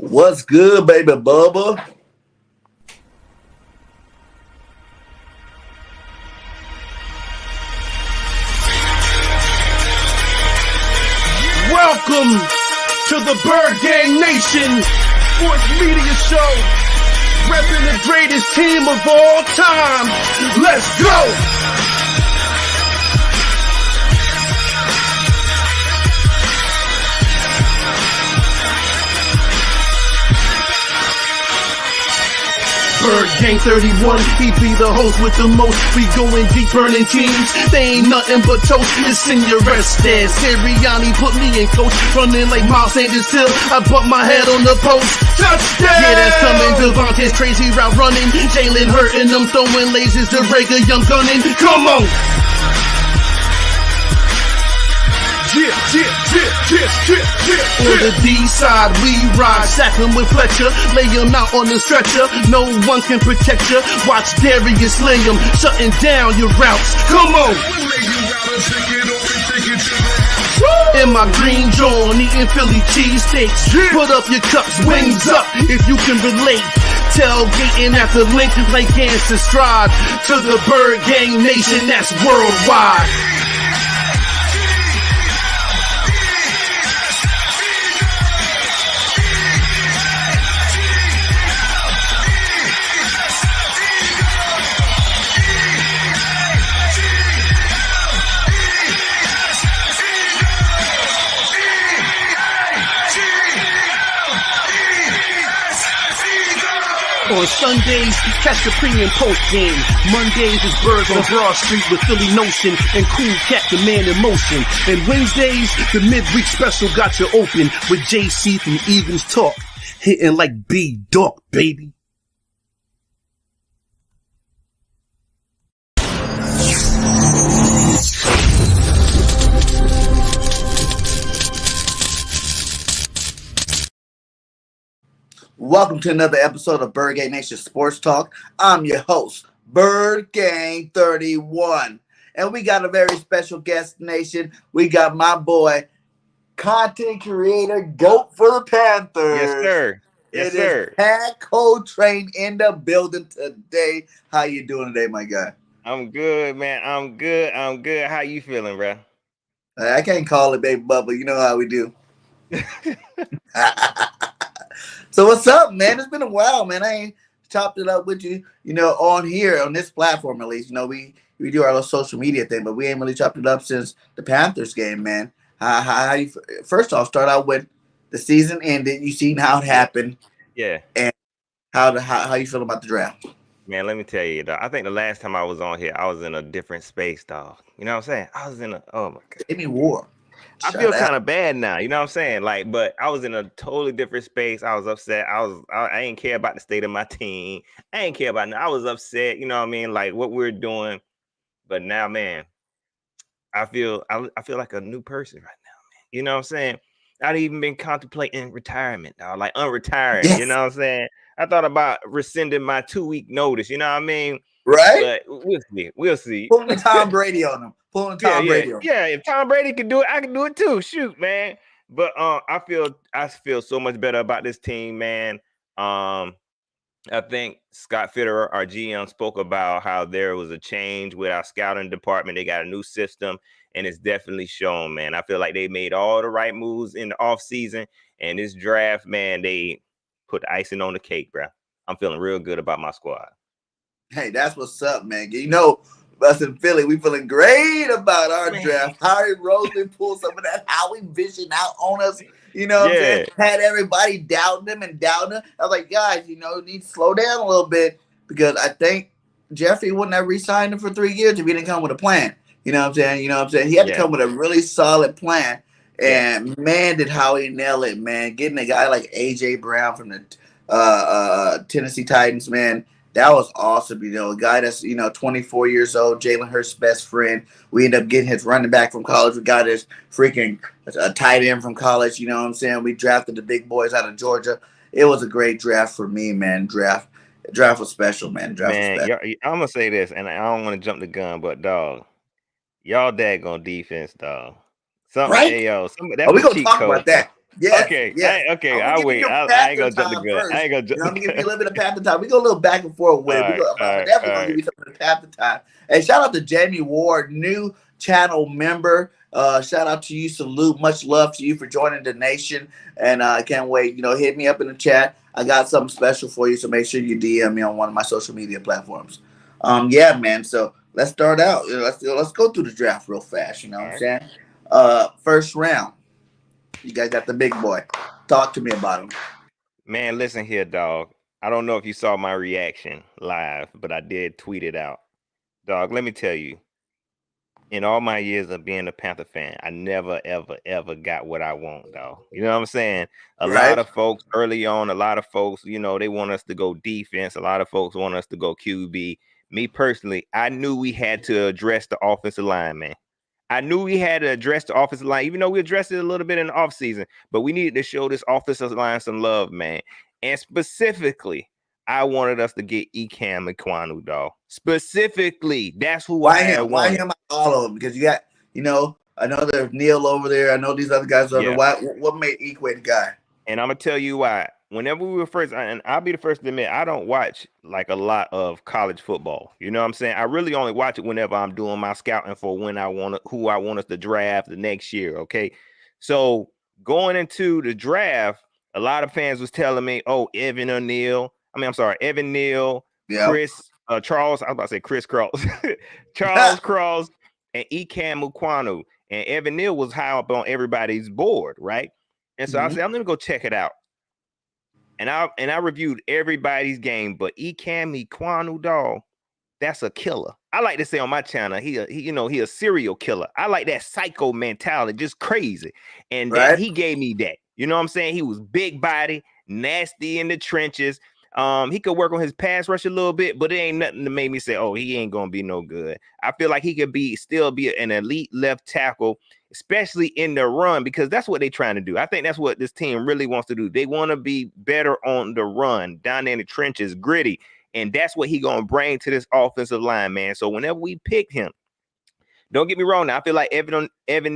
What's good, baby Bubba? Welcome to the Bird Gang Nation Sports Media Show, repping the greatest team of all time. Let's go! Bird Gang 31, he be the host with the most. We going deep, burning teams. They ain't nothing but toast. It's in your rest there. Sirianni put me in coach, running like Miles Sanders Hill. I bumped my head on the post. Touchdown! Yeah, that's coming. Devontae's crazy route running. Jalen hurting them, throwing lasers to Rager, young gunning. Come on! On the D side, we ride, sack him with Fletcher, lay him out on the stretcher. No one can protect you. Watch Darius lay him, shutting down your routes. Come on! In my green John, eating Philly cheesesteaks. Put up your cups, wings up, if you can relate. Tailgating at the link like Gangsta Stride. To the Bird Gang Nation, that's worldwide. On Sundays, catch the pre and post game. Mondays is Birds on Broad Street with Philly Notion and Cool Cat, the man in motion. And Wednesdays, the midweek special got you open with JC from Evans Talk, hitting like B-Dog, baby. Welcome to another episode of Bird Gang Nation Sports Talk. I'm your host, Bird Gang 31. And we got a very special guest, Nation. We got my boy, content creator, GOAT for the Panthers. Yes, sir. Yes, sir. COLETRAIN in the building today. How you doing today, my guy? I'm good, man. I'm good. How you feeling, bro? I can't call it baby bubble. You know how we do. So what's up, man? It's been a while, man. I ain't chopped it up with you, on here, on this platform at least. We do our little social media thing, but we ain't really chopped it up since the Panthers game, man. How you, first off, start out with the season ended. You seen how it happened. Yeah. And how you feel about the draft? Man, let me tell you, dog. I think the last time I was on here, I was in a different space, dog. You know what I'm saying? I was in oh my God. Give me war. I feel kind of bad now, you know what I'm saying? But I was in a totally different space. I was upset. I ain't care about the state of my team. I ain't care about nothing. I was upset, you know what I mean? Like what we're doing. But now, man, I feel like a new person right now, man. You know what I'm saying? I'd even been contemplating retirement, dog, like unretiring, yes. You know what I'm saying? I thought about rescinding my 2-week notice, you know what I mean? Right? But we'll see. Pulling Tom Brady on him. Brady on him. Yeah, if Tom Brady can do it, I can do it too. Shoot, man. But I feel so much better about this team, man. I think Scott Fitterer, our GM, spoke about how there was a change with our scouting department. They got a new system, and it's definitely shown, man. I feel like they made all the right moves in the offseason, and this draft, man, they put the icing on the cake, bro. I'm feeling real good about my squad. Hey, that's what's up, man. Us in Philly, we feeling great about our draft. Howie Roseman pulled some of that Howie vision out on us. You know what I'm saying? Had everybody doubting him. I was like, guys, you need to slow down a little bit because I think Jeffrey wouldn't have re-signed him for 3 years if he didn't come with a plan. You know what I'm saying? He had to come with a really solid plan. And man, did Howie nail it, man. Getting a guy like A.J. Brown from the Tennessee Titans, man. That was awesome, a guy that's, 24 years old, Jalen Hurts' best friend. We ended up getting his running back from college. We got his freaking tight end from college, you know what I'm saying? We drafted the big boys out of Georgia. It was a great draft for me, man. Draft was special, man. I'm going to say this, and I don't want to jump the gun, but, dog, y'all daggone defense, dog. Right? Hey, yo, we're going to talk about that. Yes, Okay, yes. okay. I'm gonna I'll give you wait. your I ain't Panther gonna jump the time gun. I first. ain't gonna jump I'm the gonna give gun. you a little bit of Panther time. We go a little back and forth with it. I'm definitely All gonna give right. you some of the Panther time. Hey, shout out to Jamie Ward, new channel member. Shout out to you, salute, much love to you for joining the nation. And I can't wait. Hit me up in the chat. I got something special for you, so make sure you DM me on one of my social media platforms. Yeah, man. So let's start out. Let's go through the draft real fast. You know All what I'm right. saying? First round. You guys got the big boy. Talk to me about him. Man, listen here, dog. I don't know if you saw my reaction live, but I did tweet it out. Dog, let me tell you, in all my years of being a Panther fan, I never, ever, ever got what I want, dog. You know what I'm saying? A lot Right? of folks early on, a lot of folks, they want us to go defense. A lot of folks want us to go QB. Me personally, I knew we had to address the offensive line, man. I knew we had to address the offensive line, even though we addressed it a little bit in the offseason, but we needed to show this offensive line some love, man. And specifically, I wanted us to get Ecam Ekwonu, dog. Specifically, that's who I Why had him? Why wanted. him out of all of them? Because you got, I know there's Neil over there. I know these other guys over there. Yeah. What made Equate the guy? And I'm gonna tell you why. Whenever we were first, and I'll be the first to admit, I don't watch like a lot of college football. You know what I'm saying? I really only watch it whenever I'm doing my scouting for who I want us to draft the next year. Okay, so going into the draft, a lot of fans was telling me, "Oh, Evan Neal, Yeah. Chris, Charles. I was about to say Chris Cross, Charles Cross, and Ecam Ekwonu." And Evan Neal was high up on everybody's board, right? And so I said, I'm gonna go check it out. And I reviewed everybody's game, but Ecam Ekwonu, dog, that's a killer. I like to say on my channel, he a serial killer. I like that psycho mentality, just crazy. And that Right. he gave me that. You know what I'm saying? He was big body, nasty in the trenches. He could work on his pass rush a little bit, but it ain't nothing to make me say, oh, he ain't gonna be no good. I feel like he could still be an elite left tackle, especially in the run, because that's what they're trying to do. I think that's what this team really wants to do. They want to be better on the run, down in the trenches, gritty. And that's what he gonna bring to this offensive line, man. So whenever we pick him, don't get me wrong. Now I feel like Evan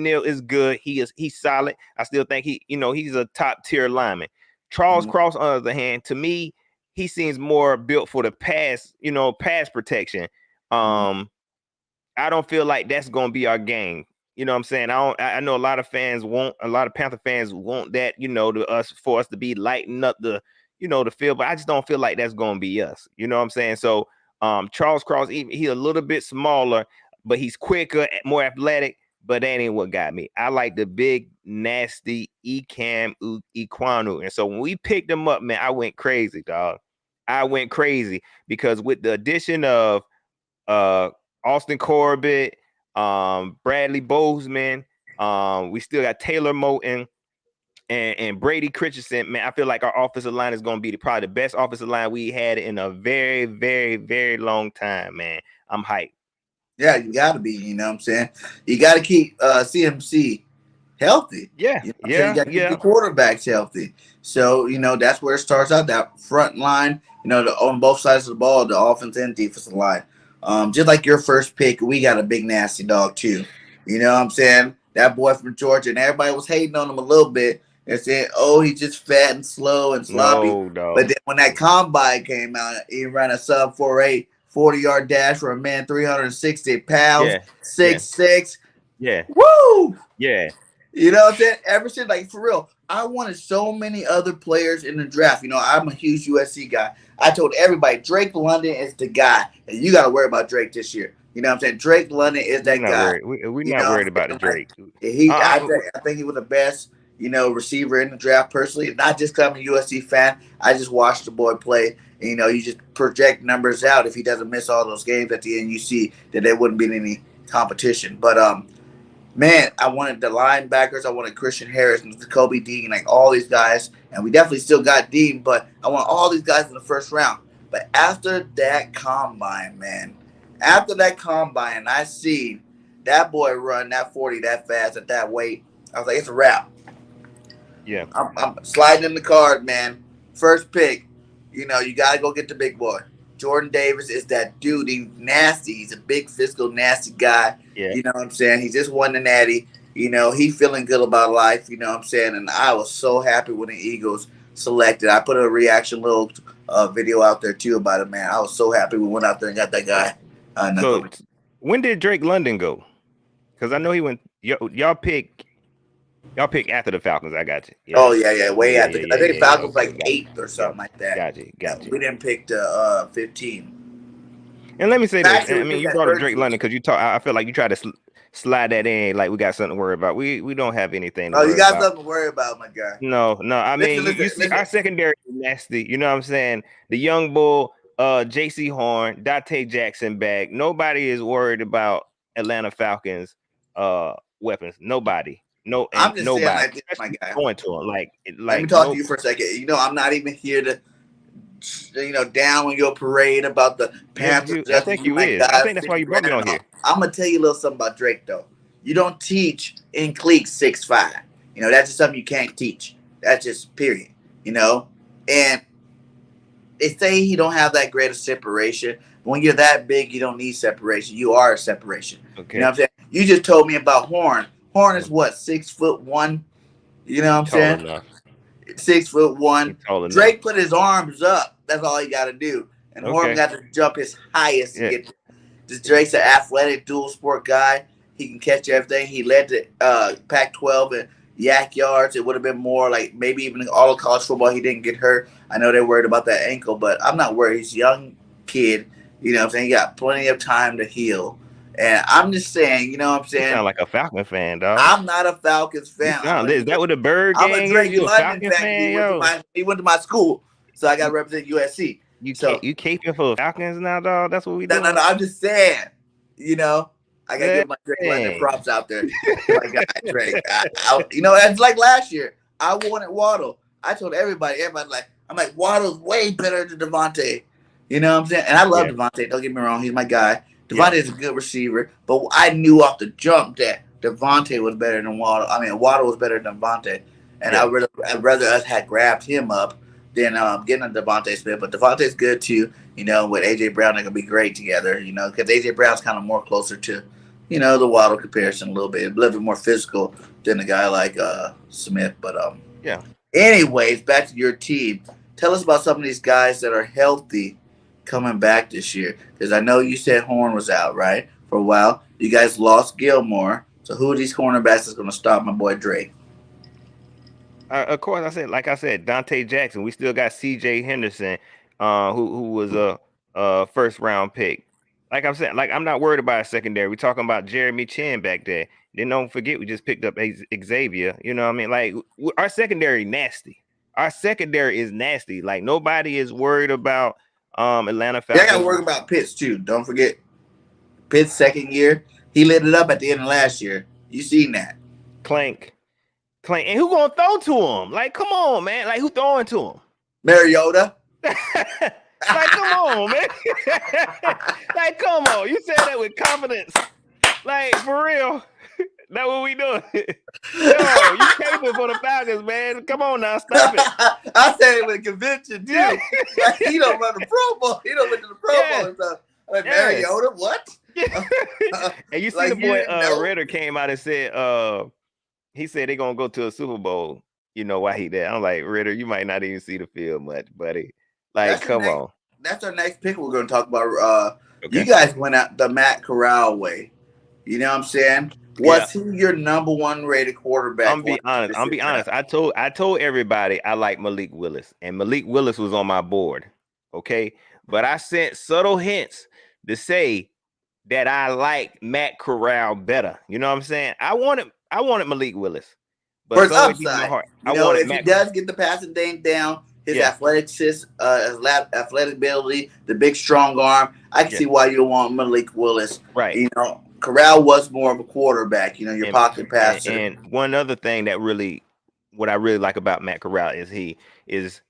Neal is good. He's solid. I still think he's a top tier lineman. Charles Cross, on the other hand, to me, he seems more built for the pass protection. I don't feel like that's gonna be our game. You know what I'm saying? I know a lot of Panther fans want that, for us to be lighting up the field, but I just don't feel like that's gonna be us. You know what I'm saying? So Charles Cross, he's a little bit smaller, but he's quicker, more athletic, but that ain't what got me. I like the big, nasty Ecam Ekwonu. And so when we picked him up, man, I went crazy, dog. I went crazy because with the addition of Austin Corbett, Bradley Bozeman, we still got Taylor Moton and Brady Christensen. Man, I feel like our offensive line is going to be probably the best offensive line we had in a very, very, very long time, man. I'm hyped. Yeah, you got to be. You know what I'm saying? You got to keep CMC healthy. Yeah, You know what I'm saying? You got to keep yeah. your quarterbacks healthy. So, that's where it starts out, that front line, on both sides of the ball, the offense and defensive line. Just like your first pick, we got a big nasty dog too. You know what I'm saying? That boy from Georgia, and everybody was hating on him a little bit and saying, oh, he's just fat and slow and sloppy. No, dog. But then when that combine came out, he ran a sub 4.8 40-yard dash for a man 360 pounds, 6'6". Yeah. Woo! Yeah. You know what I'm saying? Ever since, like, for real, I wanted so many other players in the draft. I'm a huge USC guy. I told everybody Drake London is the guy, and you got to worry about Drake this year. You know what I'm saying? Drake London is that guy. We're not worried about the Drake. I think he was the best, receiver in the draft personally. Not just because I'm a USC fan. I just watched the boy play. And, you just project numbers out. If he doesn't miss all those games at the end, you see that there wouldn't be any competition. But man, I wanted the linebackers. I wanted Christian Harris and Nakobe Dean, like all these guys. And we definitely still got Dean, but I want all these guys in the first round. But after that combine, man, I see that boy run that 40 that fast at that weight. I was like, it's a wrap. Yeah. I'm sliding in the card, man. First pick, you got to go get the big boy. Jordan Davis is that dude. He's nasty. He's a big physical, nasty guy. Yeah. You know what I'm saying? He just won the Natty. He feeling good about life. You know what I'm saying? And I was so happy when the Eagles selected. I put a reaction little video out there too about it, man. I was so happy we went out there and got that guy. So when did Drake London go? Because I know he went. Y'all pick after the Falcons. I got you. Yeah. Oh yeah, way after. I think Falcons like 8th or something like that. Got you. We didn't pick 15. And let me say this. I mean, you brought up Drake London because you talk. I feel like you try to slide that in like we got something to worry about. We don't have anything to worry about. You got something to worry about, my guy. No. I mean, you see our secondary is nasty. You know what I'm saying? The young bull, J.C. Horn, Dante Jackson back. Nobody is worried about Atlanta Falcons weapons. Nobody. No, I'm just nobody. saying like this, my guy. Going to him. Like let me talk to you for a second. I'm not even here to down on your parade about the Panthers. I think you is. I think that's why you brought me on here. I'm gonna tell you a little something about Drake though. You don't teach in cliques 6'5". That's just something you can't teach. That's just period. And they say he don't have that great of separation. When you're that big, you don't need separation. You are a separation. Okay. You know what I'm saying? You just told me about Horn. Horn is what, 6'1"? You know what I'm saying? Enough. 6'1". Drake put his arms up. That's all he got to do. And Horn got to jump his highest to get. This Drake's an athletic dual sport guy. He can catch everything. He led the Pac-12 in yak yards. It would have been more like maybe even all of college football. He didn't get hurt. I know they're worried about that ankle, but I'm not worried. He's a young kid. You know what I'm saying? He got plenty of time to heal. And I'm just saying, you know what I'm saying? You sound like a Falcon fan, dog. I'm not a Falcons fan. Is that what the bird I'm gang a Drake is? You a London Falcon fan, he went to my school, so I got to represent USC. You caping for Falcons now, dog? That's what we do. No. I'm just saying, I got to give my Drake London props out there. My guy, Drake. It's like last year. I wanted Waddle. I told everybody I'm like, Waddle's way better than Devontae. You know what I'm saying? And I love Devontae. Don't get me wrong. He's my guy. Devontae is a good receiver, but I knew off the jump that Devontae was better than Waddle. I mean, Waddle was better than Devontae. And I'd rather us had grabbed him up than getting a Devontae Smith. But Devontae's good too. With A.J. Brown, they're going to be great together, because A.J. Brown's kind of more closer to, the Waddle comparison a little bit more physical than a guy like Smith. But, anyways, back to your team. Tell us about some of these guys that are healthy coming back this year, because I know you said Horn was out, right, for a while. You guys lost Gilmore. So who are these cornerbacks that's going to stop my boy Drake? Of course, I said, Dante Jackson. We still got C.J. Henderson, who was a first round pick. Like I'm saying, I'm not worried about a secondary. We're talking about Jeremy Chin back there. Then don't forget, we just picked up Xavier. You know what I mean? Our secondary nasty. Our secondary is nasty. Nobody is worried about Atlanta Falcons. I got to worry about Pitts too. Don't forget Pitts' second year. He lit it up at the end of last year. You seen that? Clank. And who gonna throw to him? Come on, man. Who throwing to him? Mariota. Come on, man. Come on. You said that with confidence. For real. That's what we doing. Yo, you caping for the Falcons, man. Come on now, stop it. I said it with conviction too. He don't run the Pro Bowl. He don't went to the Pro Bowl and stuff. Mariota, what? And you see the boy Ritter came out and said, he said they're gonna go to a Super Bowl. Why he there? I'm like, Ritter, you might not even see the field much, buddy. Come on. That's our next pick we're gonna talk about. You guys went out the Matt Corral way. You know what I'm saying? Was he your number one rated quarterback? I'm be honest. I told everybody I like Malik Willis, and Malik Willis was on my board. Okay, but I sent subtle hints to say that I like Matt Corral better. You know what I'm saying? I wanted Malik Willis, but for his upside. If he does get the passing game down, his athletics, athletic ability, the big strong arm, I can see why you want Malik Willis. Right. Corral was more of a quarterback, your pocket passer. And one other thing what I really like about Matt Corral is he is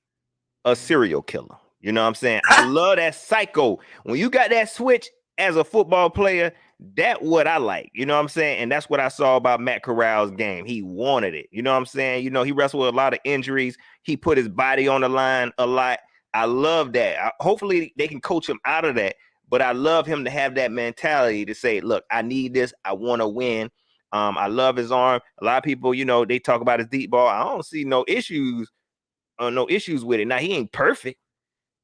a serial killer. You know what I'm saying? I love that psycho. When you got that switch as a football player, that's what I like. You know what I'm saying? And that's what I saw about Matt Corral's game. He wanted it. You know what I'm saying? He wrestled with a lot of injuries. He put his body on the line a lot. I love that. Hopefully they can coach him out of that. But I love him to have that mentality to say, look, I need this. I want to win. I love his arm. A lot of people, they talk about his deep ball. I don't see no issues with it. Now he ain't perfect,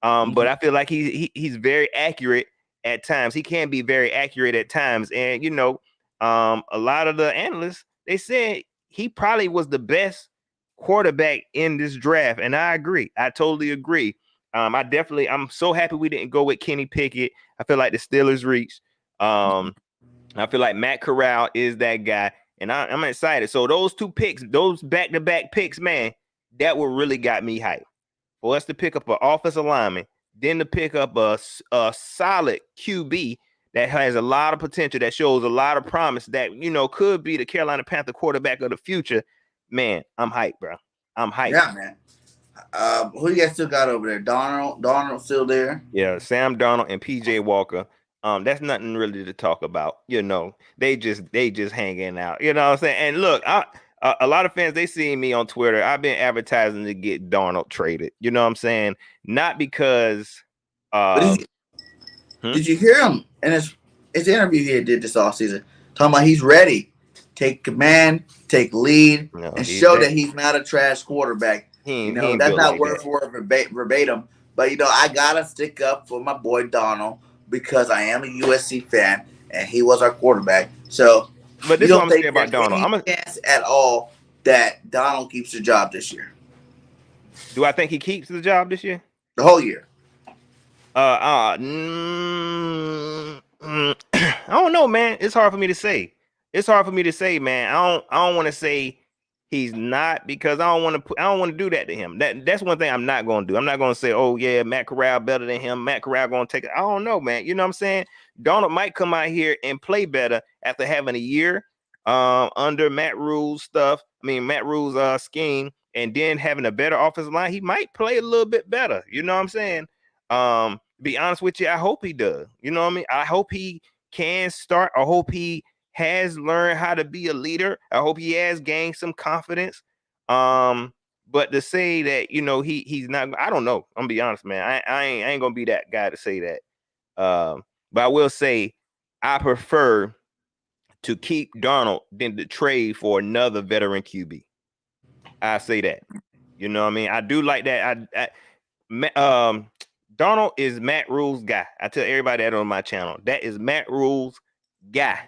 but I feel like he's very accurate at times. He can be very accurate at times, and a lot of the analysts, they said he probably was the best quarterback in this draft, and I agree. I totally agree. I'm so happy we didn't go with Kenny Pickett. I feel like the Steelers reached. I feel like Matt Corral is that guy, and I'm excited. So those two picks, those back-to-back picks, man, that what really got me hyped. For us to pick up an offensive lineman, then to pick up a solid QB that has a lot of potential, that shows a lot of promise, that could be the Carolina Panther quarterback of the future. Man, I'm hyped, bro. I'm hyped. Yeah, man. Who you guys still got over there? Darnold still there? Yeah, Sam Darnold and PJ Walker. That's nothing really to talk about. They just hanging out. You know what I'm saying? And look, a lot of fans, they see me on Twitter. I've been advertising to get Darnold traded. You know what I'm saying? Not because. Did you hear him in his interview he did this offseason? Talking about he's ready, take command, take lead, and show that he's not a trash quarterback. That's not word for word verbatim. But I gotta stick up for my boy Donald because I am a USC fan and he was our quarterback. So, but this is what I'm saying about Donald. I'm a chance at all that Donald keeps the job this year. Do I think he keeps the job this year? The whole year. I don't know, man. It's hard for me to say. Man. I don't want to say he's not, because I don't want to do that to him. That's one thing I'm not going to do. I'm not going to say, oh yeah, Matt Corral better than him. Matt Corral going to take it. I don't know, man. You know what I'm saying? Donald might come out here and play better after having a year under Matt Rule's scheme, and then having a better offensive line. He might play a little bit better. You know what I'm saying? Be honest with you, I hope he does. You know what I mean? I hope he can start. I hope he has learned how to be a leader. I hope he has gained some confidence. But to say that, he's not, I don't know. I'm gonna be honest, man. I ain't gonna be that guy to say that. But I will say I prefer to keep Darnold than to trade for another veteran QB. I say that. You know what I mean? I do like that. Donald is Matt Rule's guy. I tell everybody that on my channel. That is Matt Rule's guy.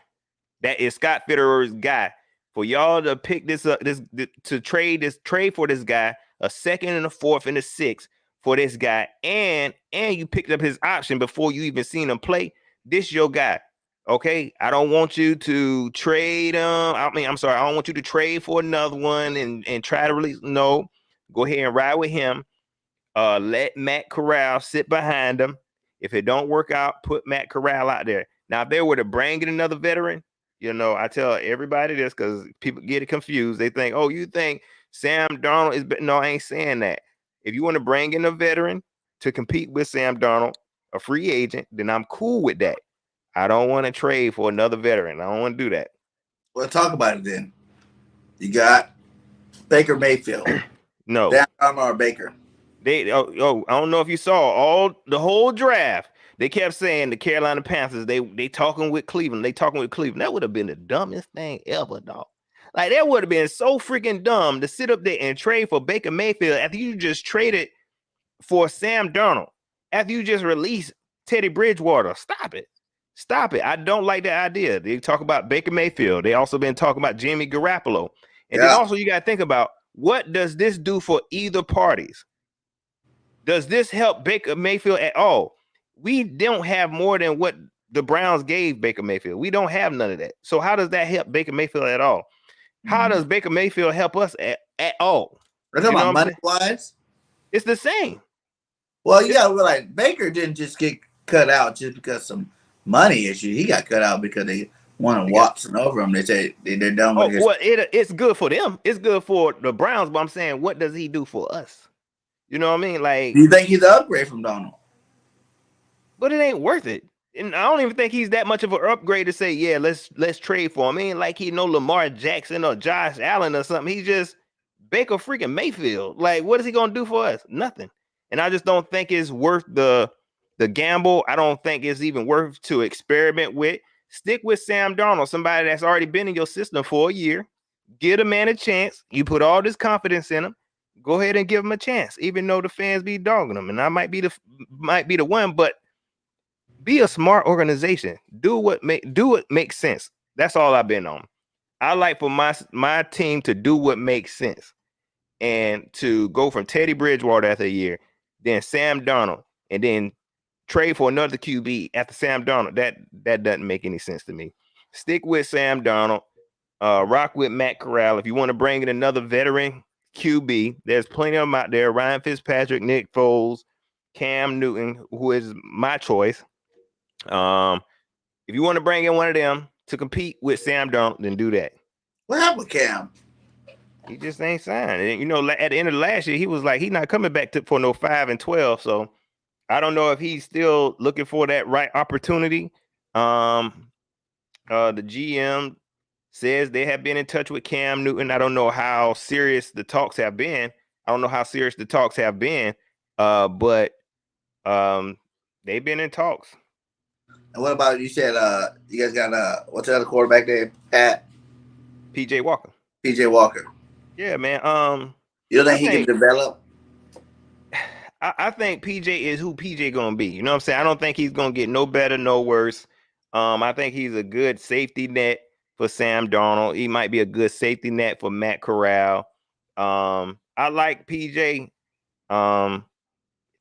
That is Scott Fitterer's guy. For y'all to pick this up, to trade for this guy, a second and a fourth and a sixth for this guy, and you picked up his option before you even seen him play. This your guy. Okay, I don't want you to trade I'm sorry, I don't want you to trade for another one and try to release. No, go ahead and ride with him. Let Matt Corral sit behind him. If it don't work out, put Matt Corral out there. Now, if they were to bring in another veteran, I tell everybody this because people get it confused. They think, oh, you think Sam Darnold is? No, I ain't saying that. If you want to bring in a veteran to compete with Sam Darnold, a free agent, then I'm cool with that. I don't want to trade for another veteran. I don't want to do that. Well, talk about it then. You got Baker Mayfield. No. Or Baker. I don't know if you saw the whole draft. They kept saying the Carolina Panthers, they talking with Cleveland. That would have been the dumbest thing ever, dog. Like, that would have been so freaking dumb to sit up there and trade for Baker Mayfield after you just traded for Sam Darnold, after you just released Teddy Bridgewater. Stop it. I don't like that idea. They talk about Baker Mayfield. They also been talking about Jimmy Garoppolo. And then also you got to think about, what does this do for either parties? Does this help Baker Mayfield at all? We don't have more than what the Browns gave Baker Mayfield. We don't have none of that. So how does that help Baker Mayfield at all? How does Baker Mayfield help us at all? We're talking about money-wise? It's the same. Well, yeah, like Baker didn't just get cut out just because some money issue. He got cut out because they wanted Watson over him. They say they're done with his. Well, it's good for them. It's good for the Browns, but I'm saying, what does he do for us? You know what I mean? Like, do you think he's an upgrade from Donald? But it ain't worth it. And I don't even think he's that much of an upgrade to say, yeah, let's trade for him. I mean, like, he no Lamar Jackson or Josh Allen or something. He's just Baker freaking Mayfield. Like, what is he gonna do for us? Nothing. And I just don't think it's worth the gamble. I don't think it's even worth to experiment with. Stick with Sam Darnold, somebody that's already been in your system for a year. Give a man a chance. You put all this confidence in him. Go ahead and give him a chance, even though the fans be dogging him. And I might be the one, but be a smart organization. Do what makes sense. That's all I've been on. I like for my team to do what makes sense, and to go from Teddy Bridgewater after a year, then Sam Darnold, and then trade for another QB after Sam Darnold. That doesn't make any sense to me. Stick with Sam Darnold. Rock with Matt Corral. If you want to bring in another veteran QB, there's plenty of them out there. Ryan Fitzpatrick, Nick Foles, Cam Newton, who is my choice. If you want to bring in one of them to compete with Sam Darnold, then do that. What happened with Cam? He just ain't signed. And, at the end of last year, he was like, he's not coming back for no 5-12. So I don't know if he's still looking for that right opportunity. The GM says they have been in touch with Cam Newton. I don't know how serious the talks have been. But they've been in talks. And what about, you said you guys got what's the other quarterback name? PJ Walker. PJ Walker. Yeah, man. You don't think he can develop? I think PJ is who PJ gonna be. You know what I'm saying? I don't think he's gonna get no better, no worse. I think he's a good safety net for Sam Darnold. He might be a good safety net for Matt Corral. I like PJ. To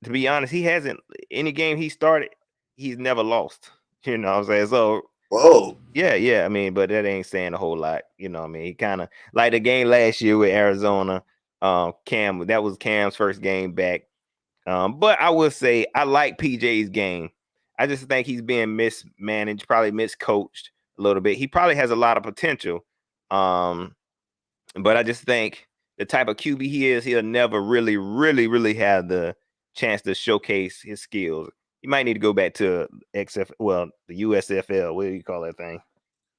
be honest, he hasn't, any game he started, he's never lost. You know what I'm saying? So whoa. Yeah. I mean, but that ain't saying a whole lot. You know what I mean? He kind of like the game last year with Arizona. Cam, that was Cam's first game back. But I would say I like PJ's game. I just think he's being mismanaged, probably miscoached a little bit. He probably has a lot of potential. But I just think the type of QB he is, he'll never really, really, really have the chance to showcase his skills. You might need to go back to the USFL. What do you call that thing?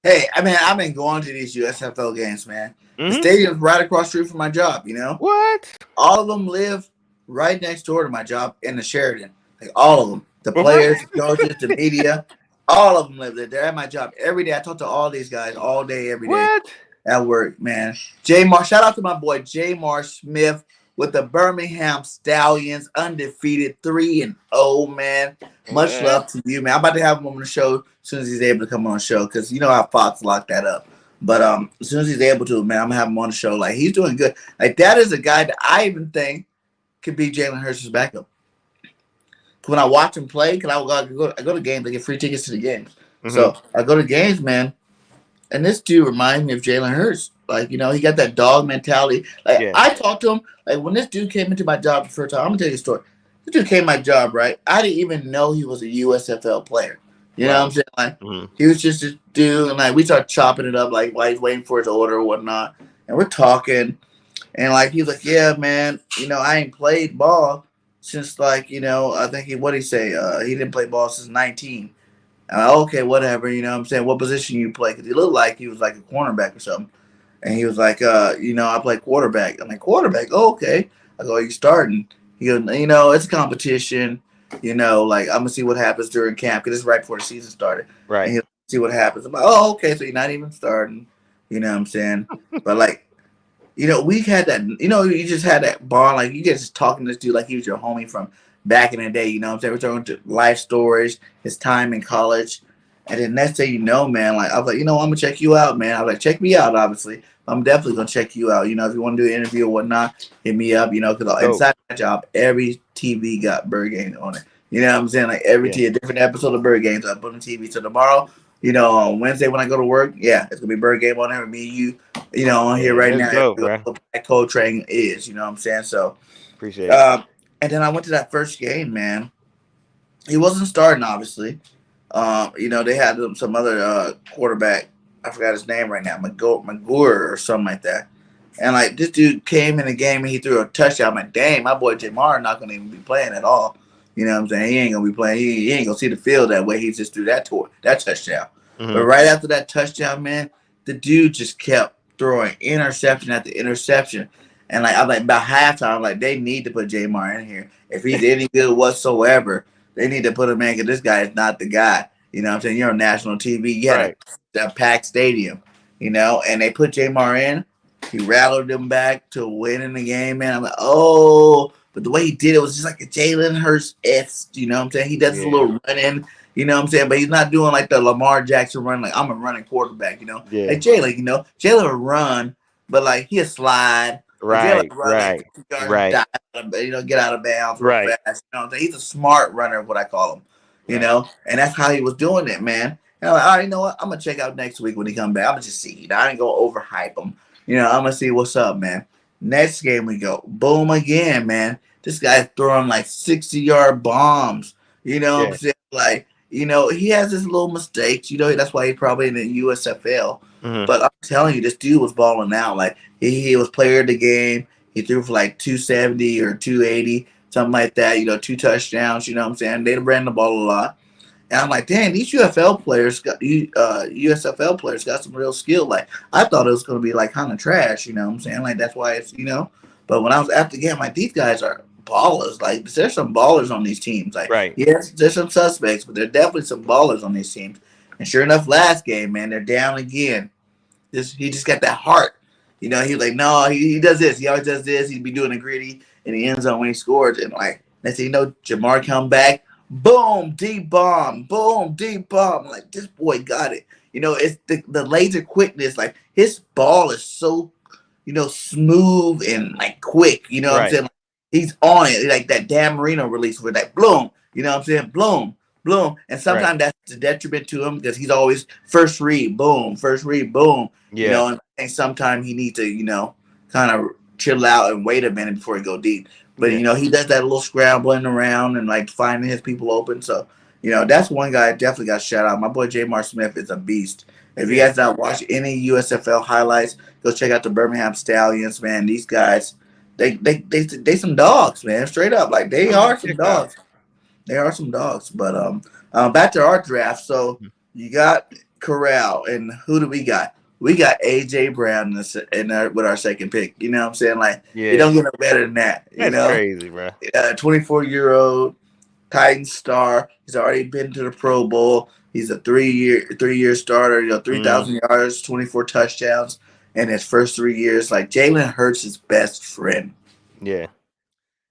Hey, I mean, I've been going to these USFL games, man. Mm-hmm. The stadium's right across the street from my job, you know? What? All of them live right next door to my job in the Sheridan. Like, all of them. The players, the coaches, the media, all of them live there. They're at my job every day. I talk to all these guys all day, every day. What? At work, man. Shout out to my boy Jamar Smith with the Birmingham Stallions, undefeated 3-0, man. Much love to you, man. I'm about to have him on the show as soon as he's able to come on the show, because you know how Fox locked that up. But as soon as he's able to, man, I'm gonna have him on the show. Like, he's doing good. Like, that is a guy that I even think could be Jalen Hurts' backup. When I watch him play, because I go to games, I get free tickets to the games. Mm-hmm. So I go to games, man, and this dude reminds me of Jalen Hurts. Like, you know, he got that dog mentality. Like, yeah. I talked to him. Like, when this dude came into my job the first time, I'm going to tell you a story. This dude came to my job, right? I didn't even know he was a USFL player. You know what I'm saying? Like, he was just a dude, and, like, we started chopping it up, like, while he's waiting for his order or whatnot. And we're talking. And, like, he was like, yeah, man, you know, I ain't played ball since, like, you know, I think he didn't play ball since 19. I'm like, okay, whatever, you know what I'm saying? What position you play? Because he looked like he was, like, a cornerback or something. And he was like, you know, I play quarterback. I'm like, quarterback? Oh, okay. I go, are you starting? He goes, you know, it's a competition. You know, like, I'm going to see what happens during camp, because it's right before the season started. Right. And he'll see what happens. I'm like, oh, okay, so you're not even starting. You know what I'm saying? But, like, you know, we had that, you know, you just had that bond. Like, you get just talking to this dude like he was your homie from back in the day. You know what I'm saying? We're talking to life stories, his time in college. And then next thing you know, man, like, I was like, you know, I'm going to check you out, man. I was like, check me out, obviously. I'm definitely going to check you out. You know, if you want to do an interview or whatnot, hit me up, you know, because inside my job, every TV got Bird Games on it. You know what I'm saying? Like, every a different episode of Bird Games I put on TV. So tomorrow, you know, on Wednesday when I go to work, it's going to be Bird Game on there with me and you know, on here right now. Dope, right? That COLETRAIN is, you know what I'm saying? So, appreciate it. And then I went to that first game, man. He wasn't starting, obviously. You know, they had some other quarterback. I forgot his name right now, McGuire or something like that. And, like, this dude came in the game and he threw a touchdown. I'm like, dang, my boy Jamar not going to even be playing at all. You know what I'm saying? He ain't going to be playing. He ain't going to see the field that way. He just threw that touchdown. Mm-hmm. But right after that touchdown, man, the dude just kept throwing interception after interception. And, like, I'm like, about halftime, like, they need to put Jamar in here. If he's any good whatsoever, they need to put him in, because this guy is not the guy. You know what I'm saying? You're on national TV. You had Right. a packed stadium, and they put Jamar in. He rallied them back to winning the game, man. I'm like, oh, but the way he did it was just like a Jalen Hurts-esque, you know what I'm saying? He does a little run in, you know what I'm saying? But he's not doing like the Lamar Jackson run, like I'm a running quarterback, Yeah. Like Jalen, Jalen will run, but like he'll slide. Or Jalen will run like 50 yards, dive, get out of bounds real fast. You know what I'm saying? He's a smart runner, what I call him, and that's how he was doing it, man. And I'm like, all right, you know what? I'm going to check out next week when he come back. I'm going to just see. I ain't going to overhype him. I'm going to see what's up, man. Next game we go. Boom again, man. This guy's throwing like 60-yard bombs. You know what I'm saying? Like, he has his little mistakes. That's why he's probably in the USFL. Mm-hmm. But I'm telling you, this dude was balling out. Like, he was player of the game. He threw for like 270 or 280, something like that. 2 touchdowns. You know what I'm saying? They ran the ball a lot. And I'm like, damn, these USFL players got some real skill. Like, I thought it was going to be like kind of trash, you know what I'm saying? Like, that's why it's, But when I was after the game, like, these guys are ballers. Like, there's some ballers on these teams. Like, yes, there's some suspects, but there's definitely some ballers on these teams. And sure enough, last game, man, they're down again. He just got that heart. He's like, no, he does this. He always does this. He'd be doing the gritty in the end zone when he scores. And, like, next thing you know, Jamar come back. Boom, deep bomb. Boom, deep bomb. Like, this boy got it. It's the laser quickness. Like, his ball is so, smooth and, like, quick. You know what I'm saying? Like, he's on it. Like that Dan Marino release with that bloom. You know what I'm saying? Bloom. And sometimes that's a detriment to him because he's always first read, boom. Yeah. And I think sometimes he needs to, kind of chill out and wait a minute before he go deep. But, he does that little scrambling around and, like, finding his people open. So, that's one guy I definitely got shout out. My boy Jamar Smith is a beast. If you guys not watch any USFL highlights, go check out the Birmingham Stallions, man. These guys, they some dogs, man. Straight up. Like, they are some dogs. They are some dogs. But back to our draft. So, you got Corral. And who do we got? We got A.J. Brown with our second pick. You know what I'm saying? Like, you don't get no better than that. That's crazy, bro. 24-year-old Titan star. He's already been to the Pro Bowl. He's a three-year starter. 3,000 yards, 24 touchdowns in his first 3 years. Like, Jalen Hurts' his best friend. Yeah.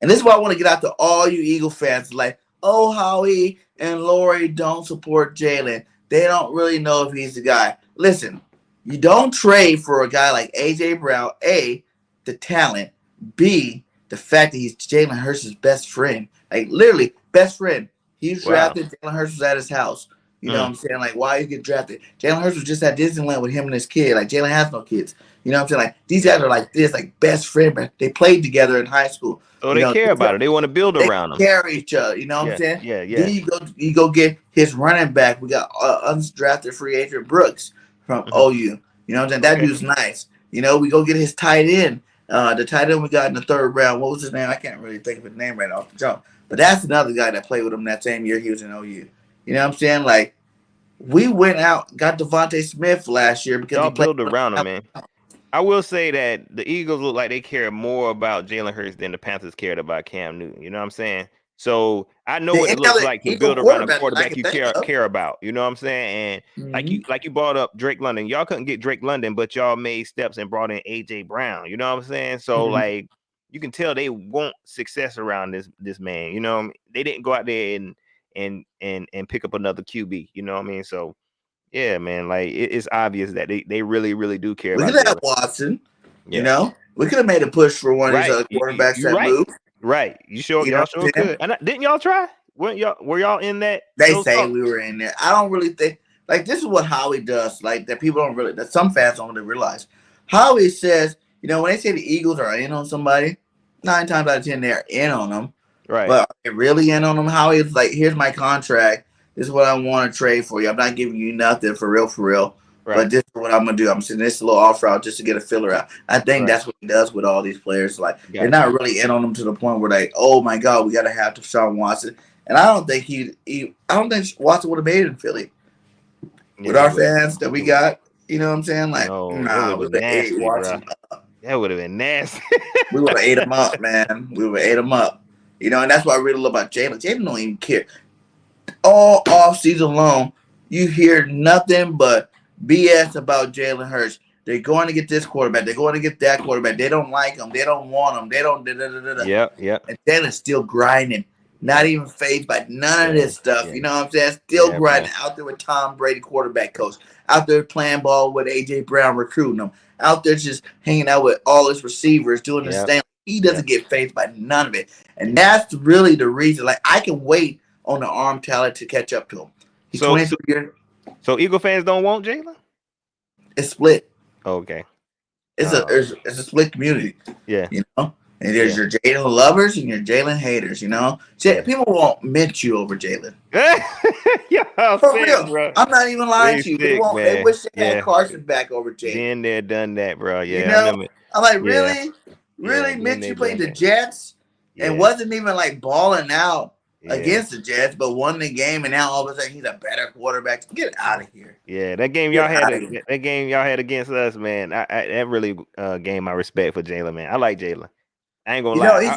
And this is why I want to get out to all you Eagle fans. Like, oh, Howie and Lori don't support Jalen. They don't really know if he's the guy. Listen. You don't trade for a guy like A.J. Brown, A, the talent, B, the fact that he's Jalen Hurts' best friend. Like, literally, best friend. He was drafted. Jalen Hurts was at his house. You know what I'm saying? Like, why you get drafted? Jalen Hurts was just at Disneyland with him and his kid. Like, Jalen has no kids. You know what I'm saying? Like, these guys are like this, like, best friend. Man. They played together in high school. Oh, they care about it. They want to build around them. They carry each other. You know what I'm saying? Yeah. Then you go get his running back. We got undrafted free agent Brooks from OU. You know what I'm saying? That dude's nice. We go get his tight end. The tight end we got in the third round. What was his name? I can't really think of his name right off the jump. But that's another guy that played with him that same year he was in OU. You know what I'm saying? Like, we went out, got Devontae Smith last year because y'all he played build around him, man. I will say that the Eagles look like they care more about Jalen Hurts than the Panthers cared about Cam Newton. You know what I'm saying? So I know what it looks like to build around a quarterback you care about. You know what I'm saying? And like you brought up Drake London. Y'all couldn't get Drake London, but y'all made steps and brought in A.J. Brown. You know what I'm saying? So like you can tell they want success around this man. You know what I mean? They didn't go out there and pick up another QB. You know what I mean? So yeah, man, like it's obvious that they really, really do care about it. We could have Watson. Yeah. We could have made a push for one of these other quarterbacks that moved. Right. Y'all sure could. And didn't y'all try? Were y'all in that? They say we were in there. I don't really think like this is what Howie does. Like that people don't really that some fans don't really realize. Howie says, when they say the Eagles are in on somebody, 9 times out of 10 they're in on them. Right. But are they really in on them? Howie's like, here's my contract. This is what I want to trade for you. I'm not giving you nothing for real. Right. But this is what I'm gonna do. I'm sending this little offer out just to get a filler out. I think that's what he does with all these players. Like they're not really in on them to the point where like, oh my God, we gotta have Deshaun Watson. And I don't think I don't think Watson would have made it in Philly. With our fans that we got, you know what I'm saying? Like, nah, we would have ate Watson up. That would have been nasty. We would have ate him up, man. We would have ate him up. And that's what I really love about Jalen. Jalen don't even care. All off season long, you hear nothing but BS about Jalen Hurts. They're going to get this quarterback. They're going to get that quarterback. They don't like him. They don't want him. They don't. Yep. And Jalen's still grinding. Not even phased by none of this stuff. Yeah. You know what I'm saying? Still grinding man. out there with Tom Brady, quarterback coach. Out there playing ball with AJ Brown, recruiting them. Out there just hanging out with all his receivers, doing his thing. He doesn't get phased by none of it. And that's really the reason. Like, I can wait on the arm talent to catch up to him. He's 23 years. So Eagle fans don't want Jalen? It's split. Okay. It's a split community. Yeah. You know? And there's your Jalen lovers and your Jalen haters, you know? People won't mint you over Jalen. Yeah, for real, bro. I'm not even lying to you. They wish they had Carson back over Jalen. Been there, done that, bro. Yeah. You know? I'm like, really? Really? Mitchell played the Jets and wasn't even like balling out against the Jets, but won the game, and now all of a sudden he's a better quarterback. Get out of here. Yeah, that game y'all had against us, man. That really gained my respect for Jalen, man. I like Jalen. I ain't gonna lie.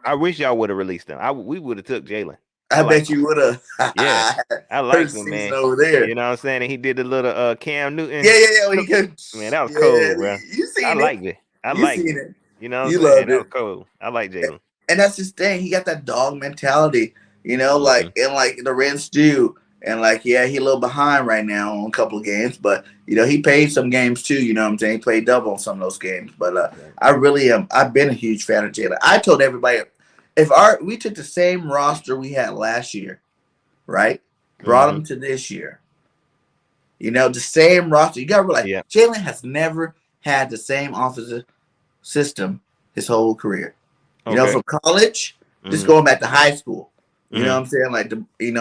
I wish y'all would have released him. We would have took Jalen. I bet you would have. Yeah, I like him, man. Over there, you know what I'm saying? And he did the little Cam Newton. Yeah. Man, that was cool, bro. You seen I it? liked it. I liked it. You know what I'm saying? That was cool. I like Jalen. And that's his thing. He got that dog mentality, you know, like and like the Reds do. And like, he a little behind right now on a couple of games, but you know, he paid some games too, you know what I'm saying? He played double on some of those games. But I really am. I've been a huge fan of Jalen. I told everybody, if we took the same roster we had last year, right? Brought him to this year. You know, the same roster. You gotta realize Jalen has never had the same offensive system his whole career. You know, from college, just going back to high school. You know what I'm saying? Like,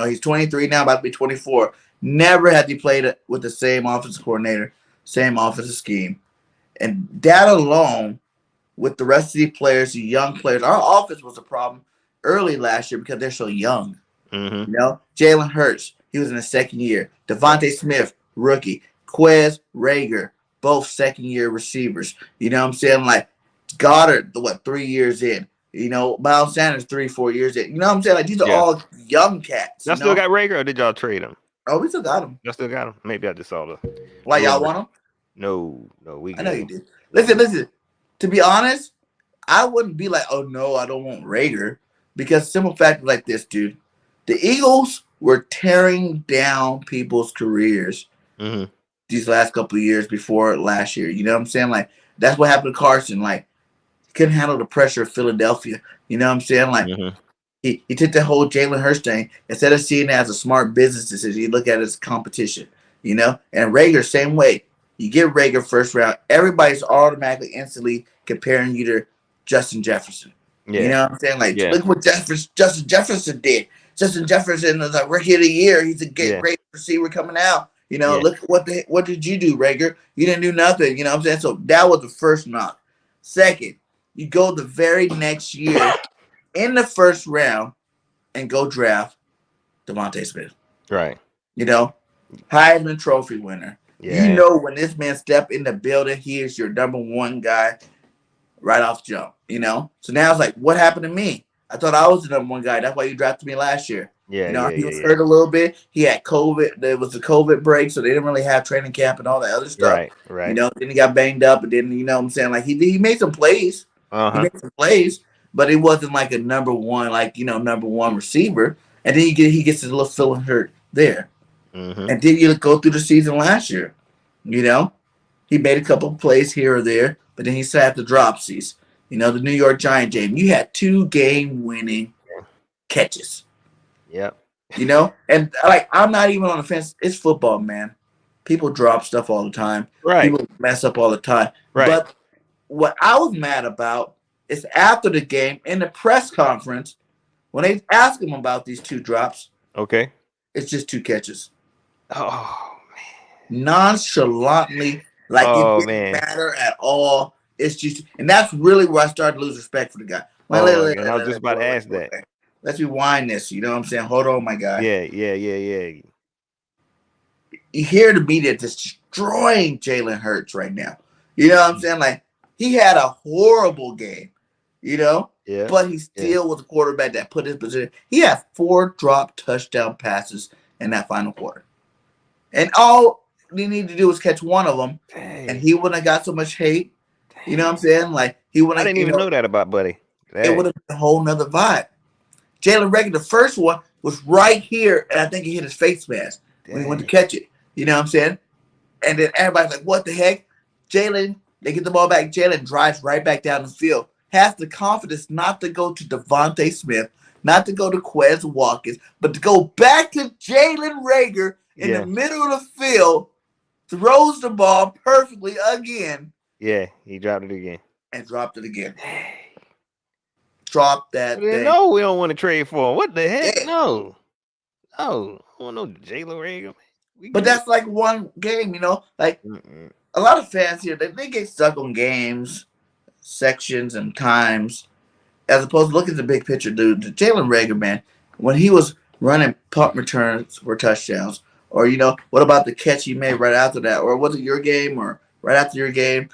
he's 23 now, about to be 24. Never had he played with the same offensive coordinator, same offensive scheme. And that alone, with the rest of the players, the young players, our offense was a problem early last year because they're so young. You know, Jalen Hurts, he was in his second year. Devontae Smith, rookie. Quez, Rager, both second-year receivers. You know what I'm saying? Like, Goddard, 3 years in. You know, Miles Sanders 3-4 years in. You know what I'm saying? Like, these are all young cats. Y'all still got Rager, or did y'all trade him? Oh, we still got him. Y'all still got him? Maybe I just saw the. Why y'all want him? No, I know you did. Listen. To be honest, I wouldn't be like, oh no, I don't want Rager, because simple fact like this, dude. The Eagles were tearing down people's careers these last couple of years before last year. You know what I'm saying? Like, that's what happened to Carson. Like, couldn't handle the pressure of Philadelphia. You know what I'm saying? Like, he took the whole Jalen Hurts thing. Instead of seeing it as a smart business decision, you look at it as competition, you know? And Rager, same way. You get Rager first round, everybody's automatically instantly comparing you to Justin Jefferson. You know what I'm saying? Like, look what Justin Jefferson did. Justin Jefferson is a rookie of the year. He's a great receiver coming out. You know, look what did you do, Rager? You didn't do nothing. You know what I'm saying? So that was the first knock. Second, you go the very next year in the first round and go draft Devontae Smith. Right. You know, Heisman Trophy winner. You know, when this man step in the building, he is your number one guy right off jump, you know? So now it's like, what happened to me? I thought I was the number one guy. That's why you drafted me last year. He was hurt a little bit. He had COVID. There was a COVID break, so they didn't really have training camp and all that other stuff. Right. You know, then he got banged up, and then, you know what I'm saying? Like, he made some plays. He made some plays, but it wasn't like a number one receiver. And then he gets his little feeling hurt there. And then you go through the season last year. You know, he made a couple of plays here or there, but then he sat the dropsies. You know, the New York Giant game. You had 2 game-winning catches. Yep. You know, and like, I'm not even on the fence. It's football, man. People drop stuff all the time. Right. People mess up all the time. Right. But what I was mad about is after the game in the press conference, when they asked him about these 2 drops, it's just 2 catches. Oh man. Nonchalantly, like it didn't matter at all. It's just, and that's really where I started to lose respect for the guy. I was just about to ask that. Let's rewind this. You know what I'm saying? Hold on, my guy. Yeah. You hear the media destroying Jalen Hurts right now. You know what I'm saying? Like, he had a horrible game, you know? But he still was a quarterback that put his position. He had 4 drop touchdown passes in that final quarter. And all they need to do is catch one of them, Dang. and he wouldn't have got so much hate. You know what I'm saying? Like he I wouldn't. didn't even know that about Buddy. It would have been a whole nother vibe. Jalen Reagor, the first one was right here, and I think he hit his face mask when he went to catch it. You know what I'm saying? And then everybody's like, "What the heck?" Jalen, they get the ball back. Jalen drives right back down the field. Has the confidence not to go to Devontae Smith, not to go to Quez Watkins, but to go back to Jalen Reagor in the middle of the field, throws the ball perfectly again. Yeah, he dropped it again. And dropped it again. Drop that thing. No, we don't want to trade for him. What the heck? Yeah. No. I don't want no Jalen Reagor. But that's like one game, you know? Like a lot of fans here, they get stuck on games, sections, and times, as opposed to looking at the big picture, dude. The Jalen Reagor, man, when he was running punt returns for touchdowns, or, you know, what about the catch he made right after that? Or was it your game or right after your game?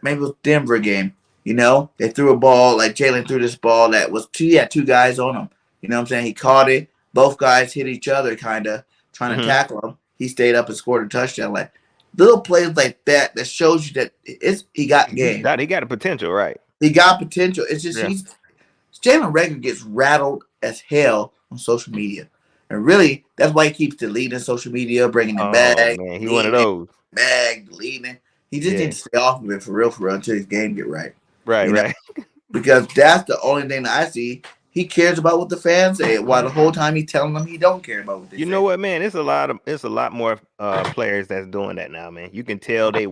Maybe it was Denver game. You know, they threw a ball, like Jalen threw this ball that was two guys on him. You know what I'm saying? He caught it. Both guys hit each other, kind of trying to tackle him. He stayed up and scored a touchdown. Like little plays like that shows you that he got game. He got a potential, right? He got potential. It's just Jalen Reagor gets rattled as hell on social media, and really that's why he keeps deleting social media, bringing it back. Man, he one of those. Deleting it. He just needs to stay off of it for real until his game get right. Right, you know? Because that's the only thing that I see. He cares about what the fans say, while the whole time he's telling them he don't care about what they say. You know what, man? It's a lot more players that's doing that now, man. You can tell they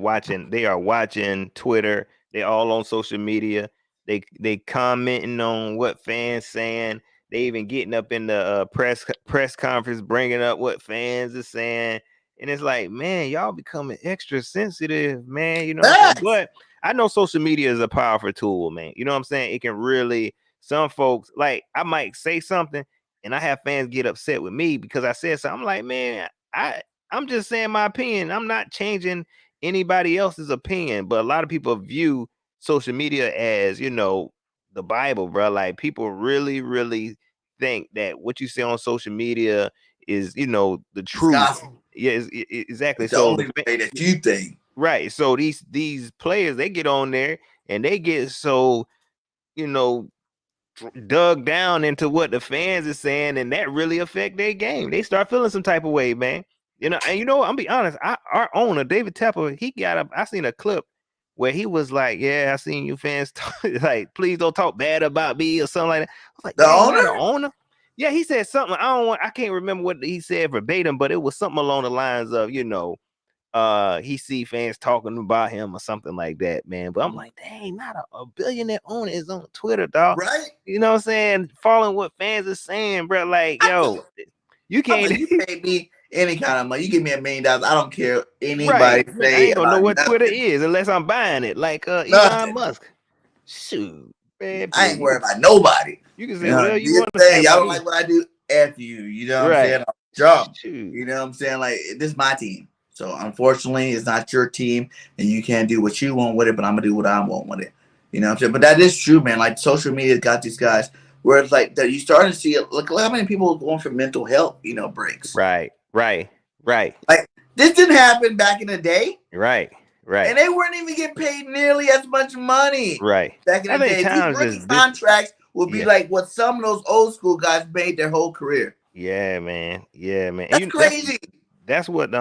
are watching Twitter. They all on social media. They commenting on what fans saying. They even getting up in the press conference, bringing up what fans are saying. And it's like, man, y'all becoming extra sensitive, man. You know, but I know social media is a powerful tool, man. You know what I'm saying? It can really, some folks, like, I might say something and I have fans get upset with me because I said something. I'm like, man, I'm just saying my opinion. I'm not changing anybody else's opinion. But a lot of people view social media as, you know, the Bible, bro. Like, people really, really think that what you say on social media is, you know, the truth. Yeah, exactly. It's the only way that you think. Right. So these players, they get on there and they get so, you know, dug down into what the fans are saying, and that really affect their game. They start feeling some type of way, man. You know, and you know, I'm be honest, our owner, David Tepper, he got up. I seen a clip where he was like, "Yeah, I seen you fans like, please don't talk bad about me," or something like that. I was like, the owner? Yeah, he said something. I can't remember what he said verbatim, but it was something along the lines of, you know, he see fans talking about him or something like that, man. But I'm like, dang, not a billionaire owner is on Twitter, dog. Right? You know what I'm saying? Following what fans are saying, bro. Like, yo, you can't. You pay me any kind of money. You give me $1 million. I don't care anybody say. I ain't gonna know what Twitter is unless I'm buying it, like Elon Musk. Shoot, man. I ain't worried about nobody. You can say whatever you want to say. Y'all don't like what I do? F you. You know what I'm saying? I'll jump. Shoot. You know what I'm saying? Like, this is my team. So unfortunately, it's not your team, and you can't do what you want with it. But I'm gonna do what I want with it. You know what I'm saying? But that is true, man. Like, social media's got these guys where it's like that. You starting to see it. Look how many people are going for mental health, you know, breaks. Right. Like, this didn't happen back in the day. Right. And they weren't even getting paid nearly as much money. Right. Back in the day, these rookie contracts would be like what some of those old school guys made their whole career. Yeah, man. That's crazy. That's what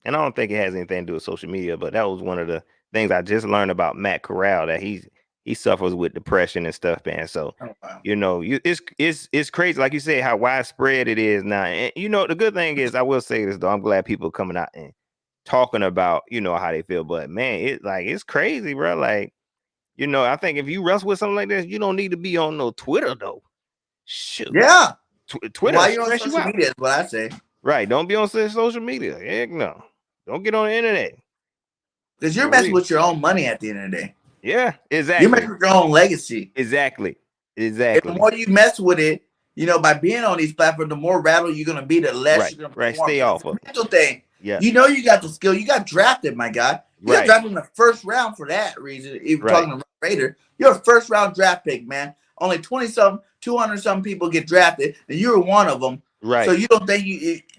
and I don't think it has anything to do with social media, but that was one of the things I just learned about Matt Corral, that he suffers with depression and stuff, man. So you know, it's crazy, like you said, how widespread it is now. And you know, the good thing is, I will say this though, I'm glad people are coming out and talking about, you know, how they feel. But man, it's crazy, bro. Like, you know, I think if you wrestle with something like this, you don't need to be on no Twitter though. Shoot. Yeah. Twitter. Why you on social media is what I say. Right. Don't be on social media. Heck no. Don't get on the internet. Because you're messing with your own money at the end of the day. Yeah, exactly. You're messing with your own legacy. Exactly. And the more you mess with it, you know, by being on these platforms, the more rattled you're gonna be, the less you're gonna perform. Stay off of it. Mental thing. Yeah. You know you got the skill. You got drafted, my guy. You got drafted in the first round for that reason. If you're talking to Raider, you're a first round draft pick, man. Only 200 some people get drafted, and you're one of them. Right. So you don't think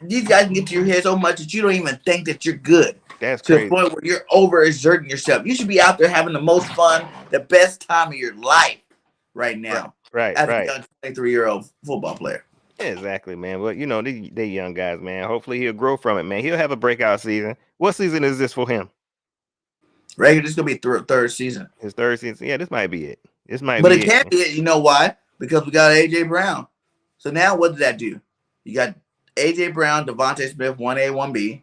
these guys can get to your head so much that you don't even think that you're good. That's To the crazy. point where you're overexerting yourself. You should be out there having the most fun, the best time of your life right now. Right. As a young 23-year-old football player. Yeah, exactly, man. But you know, they young guys, man. Hopefully he'll grow from it, man. He'll have a breakout season. What season is this for him? Regular, this is gonna be third season. His third season. Yeah, this might be it. But it can't be it. You know why? Because we got AJ Brown. So now what did that do? You got AJ Brown, Devontae Smith, 1A, 1B.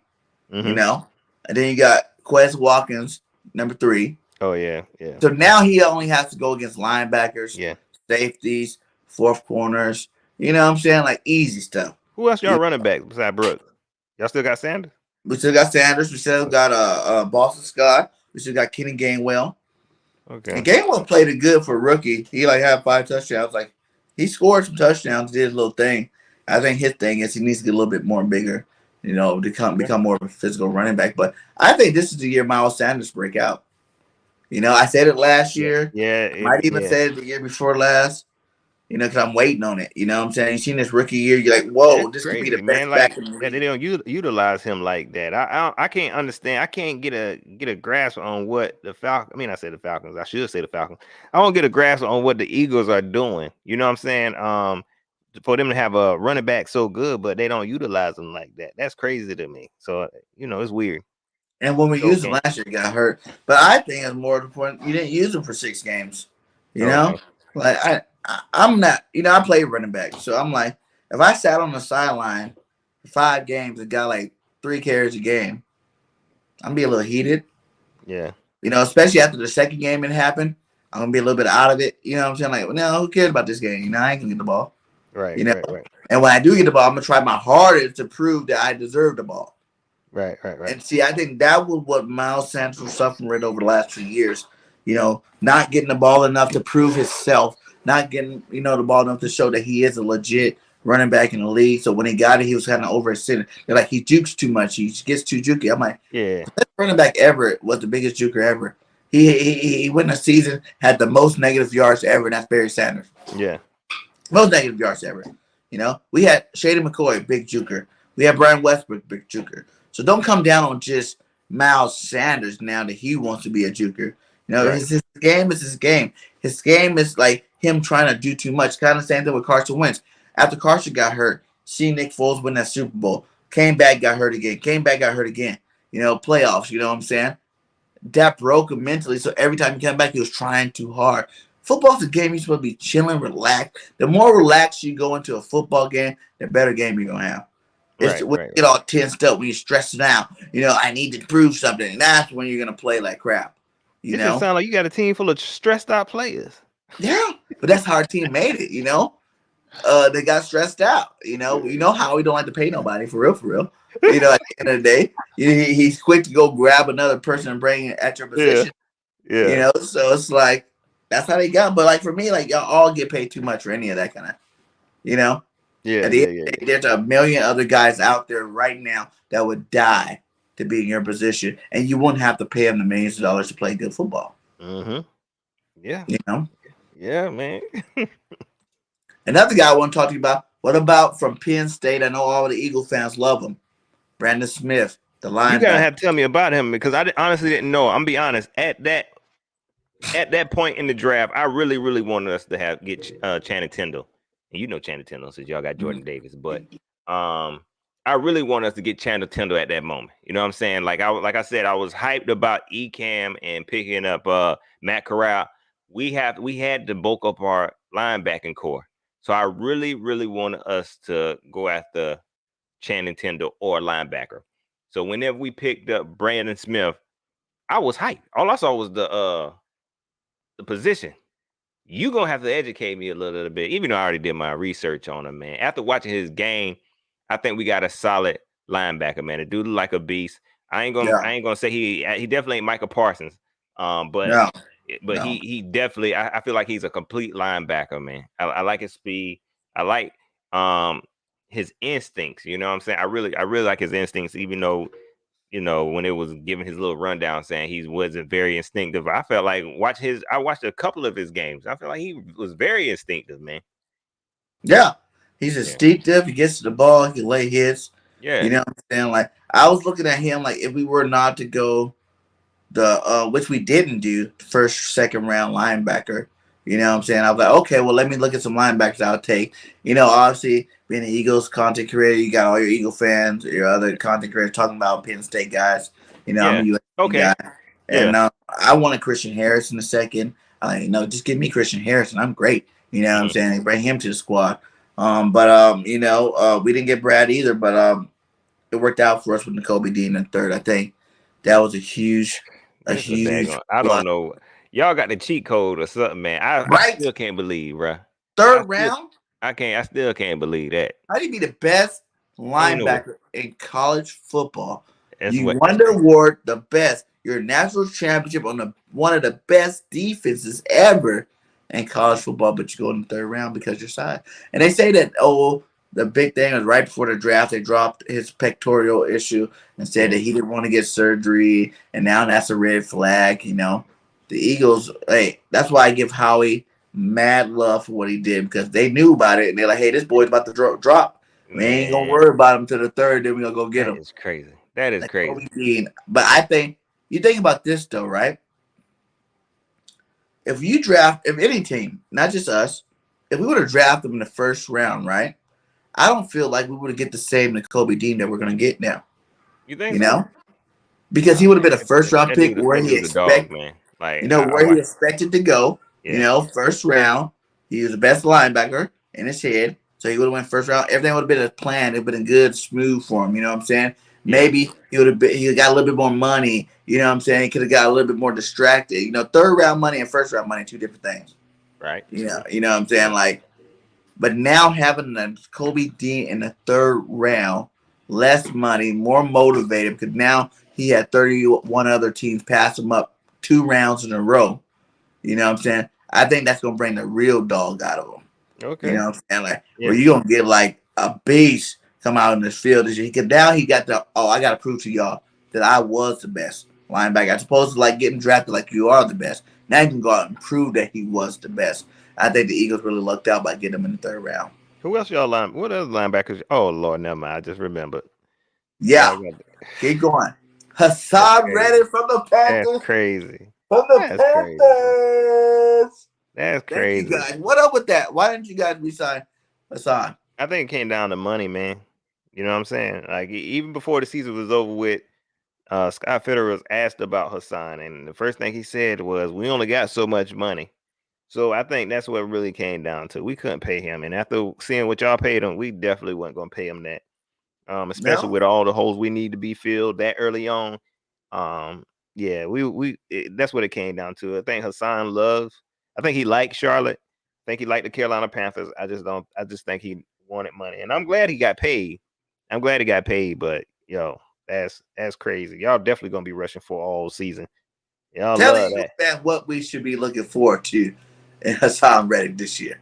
You know, and then you got Quez Watkins, number 3. Oh yeah. So now he only has to go against linebackers, safeties, fourth corners. You know what I'm saying? Like easy stuff. Who else y'all running back besides Brooks? Y'all still got Sanders? We still got Sanders. We still got Boston Scott. We still got Kenny Gainwell. Okay. And Gainwell played it good for a rookie. He had 5 touchdowns. Like he scored some touchdowns, did his little thing. I think his thing is he needs to get a little bit more bigger, you know, to become more of a physical running back. But I think this is the year Miles Sanders break out. You know, I said it last year. Might even said it the year before last. You know, because I'm waiting on it. You know what I'm saying? You seen this rookie year, you're like, whoa, this could be the best back in the league. They don't utilize him like that. I can't understand. I can't get a grasp on what the Falcons. I mean, I said the Falcons. I should say the Falcons. I don't get a grasp on what the Eagles are doing. You know what I'm saying? For them to have a running back so good, but they don't utilize them like that. That's crazy to me. So, you know, it's weird. And when we used him last year, he got hurt. But I think it's more important. You didn't use him for 6 games. You know? Like, I'm not, you know, I played running back. So I'm like, if I sat on the sideline for 5 games and got like 3 carries a game, I'm be a little heated. Yeah. You know, especially after the second game it happened, I'm gonna be a little bit out of it. You know what I'm saying? Like, well, no, who cares about this game? You know, I ain't gonna get the ball. Right. You know? Right. And when I do get the ball, I'm gonna try my hardest to prove that I deserve the ball. Right. And see, I think that was what Miles Sanders was suffering with over the last 2 years. You know, not getting the ball enough to prove himself, not getting, you know, the ball enough to show that he is a legit running back in the league. So when he got it, he was kind of overextended. They're like, he jukes too much. He gets too jukey. I'm like, that running back ever was the biggest juker ever. He went a season, had the most negative yards ever, and that's Barry Sanders. Yeah. Most negative yards ever. You know, we had Shady McCoy, big juker. We had Brian Westbrook, big juker. So don't come down on just Miles Sanders now that he wants to be a juker. You know, his game is his game. His game is like him trying to do too much. Kind of same thing with Carson Wentz. After Carson got hurt, see Nick Foles win that Super Bowl. Came back, got hurt again. Came back, got hurt again. You know, playoffs, you know what I'm saying? That broke him mentally. So every time he came back, he was trying too hard. Football's a game you're supposed to be chilling, relaxed. The more relaxed you go into a football game, the better game you're going to have. It's when you get all tensed up, when you're stressing out, you know, I need to prove something. And that's when you're going to play like crap. You know? Just sound like you got a team full of stressed out players. Yeah, but that's how our team made it, you know? They got stressed out, you know? You know how we don't like to pay nobody, for real. You know, at the end of the day, he's quick to go grab another person and bring it at your position. Yeah. You know, so it's like, that's how they got. But like for me, like y'all all get paid too much for any of that kind of, you know? Yeah. At the end of the day, there's a million other guys out there right now that would die to be in your position, and you wouldn't have to pay them the millions of dollars to play good football. Mm-hmm. Yeah. You know? Yeah, man. Another guy I want to talk to you about. What about from Penn State? I know all the Eagle fans love him. Brandon Smith, the linebacker. You gotta have to tell me about him because I honestly didn't know. I'm be honest. At that point in the draft, I really wanted us to get Channing Tindall, and you know Channing Tindall since y'all got Jordan Davis. But I really want us to get Channing Tindall at that moment. You know what I'm saying? Like I said, I was hyped about Ecam and picking up Matt Corral. We had to bulk up our linebacking core. So I really wanted us to go after Channing Tindall or linebacker. So whenever we picked up Brandon Smith, I was hyped. All I saw was the position. You gonna have to educate me a little bit, even though I already did my research on him, man. After watching his game, I think we got a solid linebacker, man. The dude look like a beast. I ain't gonna say he definitely ain't Michael Parsons. He definitely I feel like he's a complete linebacker, man. I like his speed. I like his instincts. You know what I'm saying? I really like his instincts, even though, you know, when it was giving his little rundown saying he wasn't very instinctive. I felt like I watched a couple of his games. I feel like he was very instinctive, man. Yeah. He's instinctive. He gets to the ball. He can lay hits. Yeah. You know what I'm saying? Like I was looking at him like if we were not to go the which we didn't do, first, second round linebacker. You know what I'm saying? I was like, okay, well, let me look at some linebackers I'll take. Obviously, being an Eagles content creator, you got all your Eagle fans, your other content creators talking about Penn State guys. I'm a Yeah. USC Okay. guy. Yeah. And I wanted Christian Harris in a second. I like, no, just give me Christian Harris, and I'm great. You know what I'm Mm. saying? They bring him to the squad. We didn't get Brad either, but it worked out for us with Nakobe Dean in third. I think that was a This a huge daggone. I don't plus. know. Y'all got the cheat code or something, man. I Right? still can't believe, bruh. I Third still round? I can't. I still can't believe that. How do you be the best Ain't no way. linebacker in college football? That's You what. won the award, the best. You're a national championship on one of the best defenses ever in college football, but you go in the third round because you're size. And they say that the big thing was right before the draft. They dropped his pectoral issue and said Mm. that he didn't want to get surgery, and now that's a red flag. The Eagles. Hey, that's why I give Howie mad love for what he did because they knew about it and they're like, hey, this boy's about to drop. We ain't gonna Man, worry about him to the third. Then we gonna go get that him. is crazy. That is Like crazy. Kobe Dean. But I think you think about this though, right? If you draft, if any team, not just us, if we would have drafted him in the first round, right? I don't feel like we would get the same Nakobe Dean that we're gonna get now. You think You so? know, because Nah, he would have been a man. first round pick where That he dude's a dog, expect, man. Like I where he watch. expected to go. Yeah. First round. He was the best linebacker in his head. So he would have went first round. Everything would have been a plan. It would have been good, smooth for him. You know what I'm saying? Yeah. Maybe he got a little bit more money. You know what I'm saying? He could have got a little bit more distracted. Third round money and first round money, two different things. Right. True. You know what I'm saying? True. Like, but now having a Kobe Dean in the third round, less money, more motivated because now he had 31 other teams pass him up 2 rounds in a row. You know what I'm saying? I think that's gonna bring the real dog out of him. You Okay. know what I'm saying? Like, where Yeah. you gonna get like a beast come out in this field this year. Because now he got I gotta prove to y'all that I was the best linebacker. As opposed to like getting drafted like you are the best. Now you can go out and prove that he was the best. I think the Eagles really lucked out by getting him in the third round. Who else y'all line? What other linebackers? Oh Lord, never mind. I just remembered. Y'all Yeah, got. keep going. That's Hassan crazy. Reddick from the That's Panthers. crazy. From the That's crazy, bro. Panthers. That's Thank you crazy. guys. What up with that? Why didn't you guys resign Hassan? I think it came down to money, man. You know what I'm saying? Like even before the season was over with, Scott Fitterer was asked about Hassan, and the first thing he said was, "We only got so much money." So I think that's what it really came down to. We couldn't pay him, and after seeing what y'all paid him, we definitely wasn't gonna pay him that. Especially No. with all the holes we need to be filled that early on. Yeah, that's what it came down to. I think Hassan loves. I think he liked Charlotte. I think he liked the Carolina Panthers. I just don't. I just think he wanted money, and I'm glad he got paid. I'm glad he got paid, but yo, that's crazy. Y'all definitely gonna be rushing for all season. Y'all Tell the love Eagles that. fan what we should be looking forward to in Hassan Reddick this year.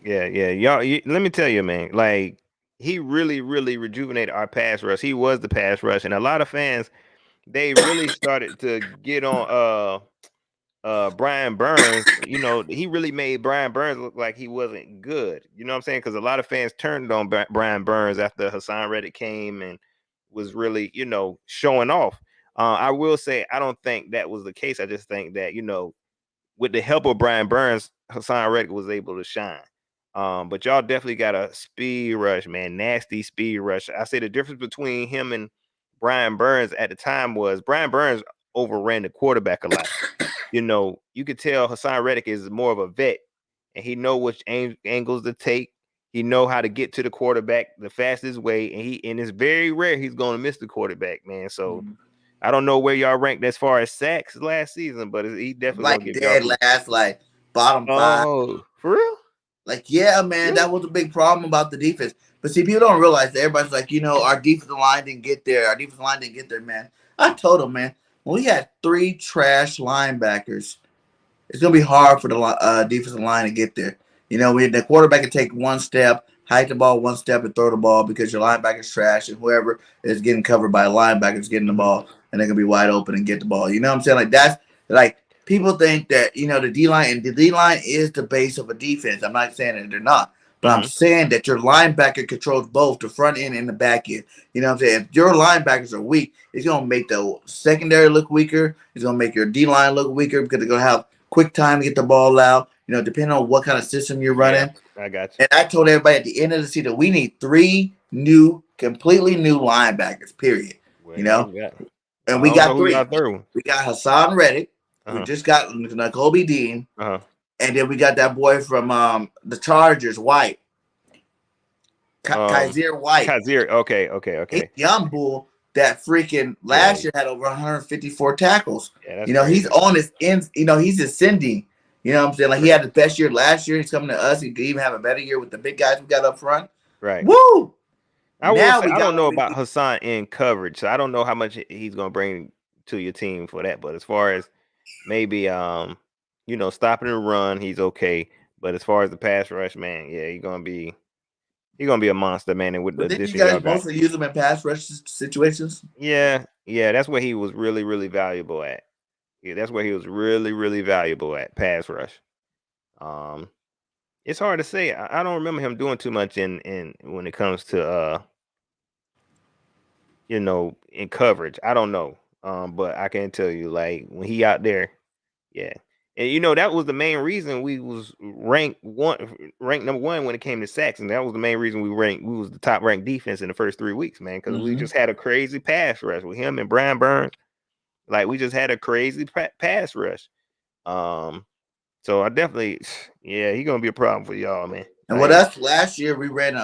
Yeah, yeah. Let me tell you, man. Like he really, really rejuvenated our pass rush. He was the pass rush, and a lot of fans they really started to get on Brian Burns. He really made Brian Burns look like he wasn't good. You know what I'm saying? Because a lot of fans turned on Brian Burns after Hassan Reddick came and was really, showing off. I will say I don't think that was the case. I just think that, with the help of Brian Burns, Hassan Reddick was able to shine. But y'all definitely got a speed rush, man. Nasty speed rush. I say the difference between him and Brian Burns at the time was Brian Burns overran the quarterback a lot. You could tell Hassan Reddick is more of a vet, and he know which angles to take. He know how to get to the quarterback the fastest way, and it's very rare he's going to miss the quarterback, man. So I don't know where y'all ranked as far as sacks last season, but he definitely gonna Like give y'all dead some. last, like bottom five. Oh, for real? Like, yeah, man, Really? that was a big problem about the defense. But see, people don't realize that everybody's like, our defensive line didn't get there. Our defensive line didn't get there, man. I told them, man, when we had 3 trash linebackers, it's gonna be hard for the defensive line to get there. The quarterback can take one step, hike the ball one step, and throw the ball because your linebacker's trash, and whoever is getting covered by a linebacker is getting the ball, and they're gonna be wide open and get the ball. You know what I'm saying? Like that's like people think that the D line and the D line is the base of a defense. I'm not saying that they're not, But I'm saying that your linebacker controls both the front end and the back end. You know what I'm saying? If your linebackers are weak, it's going to make the secondary look weaker. It's going to make your D-line look weaker because they're going to have quick time to get the ball out, depending on what kind of system you're running. Yeah, I got you. And I told everybody at the end of the season, we need 3 completely new linebackers, period. Well, And we got 3. Through. We got Hassan Reddick. We just got Nakobe Dean. And then we got that boy from the Chargers, White. Kaiser White. Kaiser, okay. He's young bull that freaking last year had over 154 tackles. Yeah, he's on his ends. He's ascending. You know what I'm saying? Like, he had the best year last year. He's coming to us. He could even have a better year with the big guys we got up front. Right. Woo! I don't know about Hassan in coverage, so I don't know how much he's going to bring to your team for that. But as far as maybe, stopping the run, he's okay. But as far as the pass rush, man, yeah, he's gonna be a monster, man. And with but did you guys mostly use him in pass rush situations? Yeah, that's where he was really, really valuable at. Yeah, that's where he was really, really valuable at, pass rush. It's hard to say. I don't remember him doing too much in when it comes to in coverage. I don't know. But I can tell you, like, when he out there, yeah. And that was the main reason we was ranked number 1 when it came to sacks, and that was the main reason we was the top ranked defense in the first 3 weeks, man, because we just had a crazy pass rush with him and Brian Burns. Like, we just had a crazy pass rush. So I definitely, he's gonna be a problem for y'all, man. And with us last year, we ran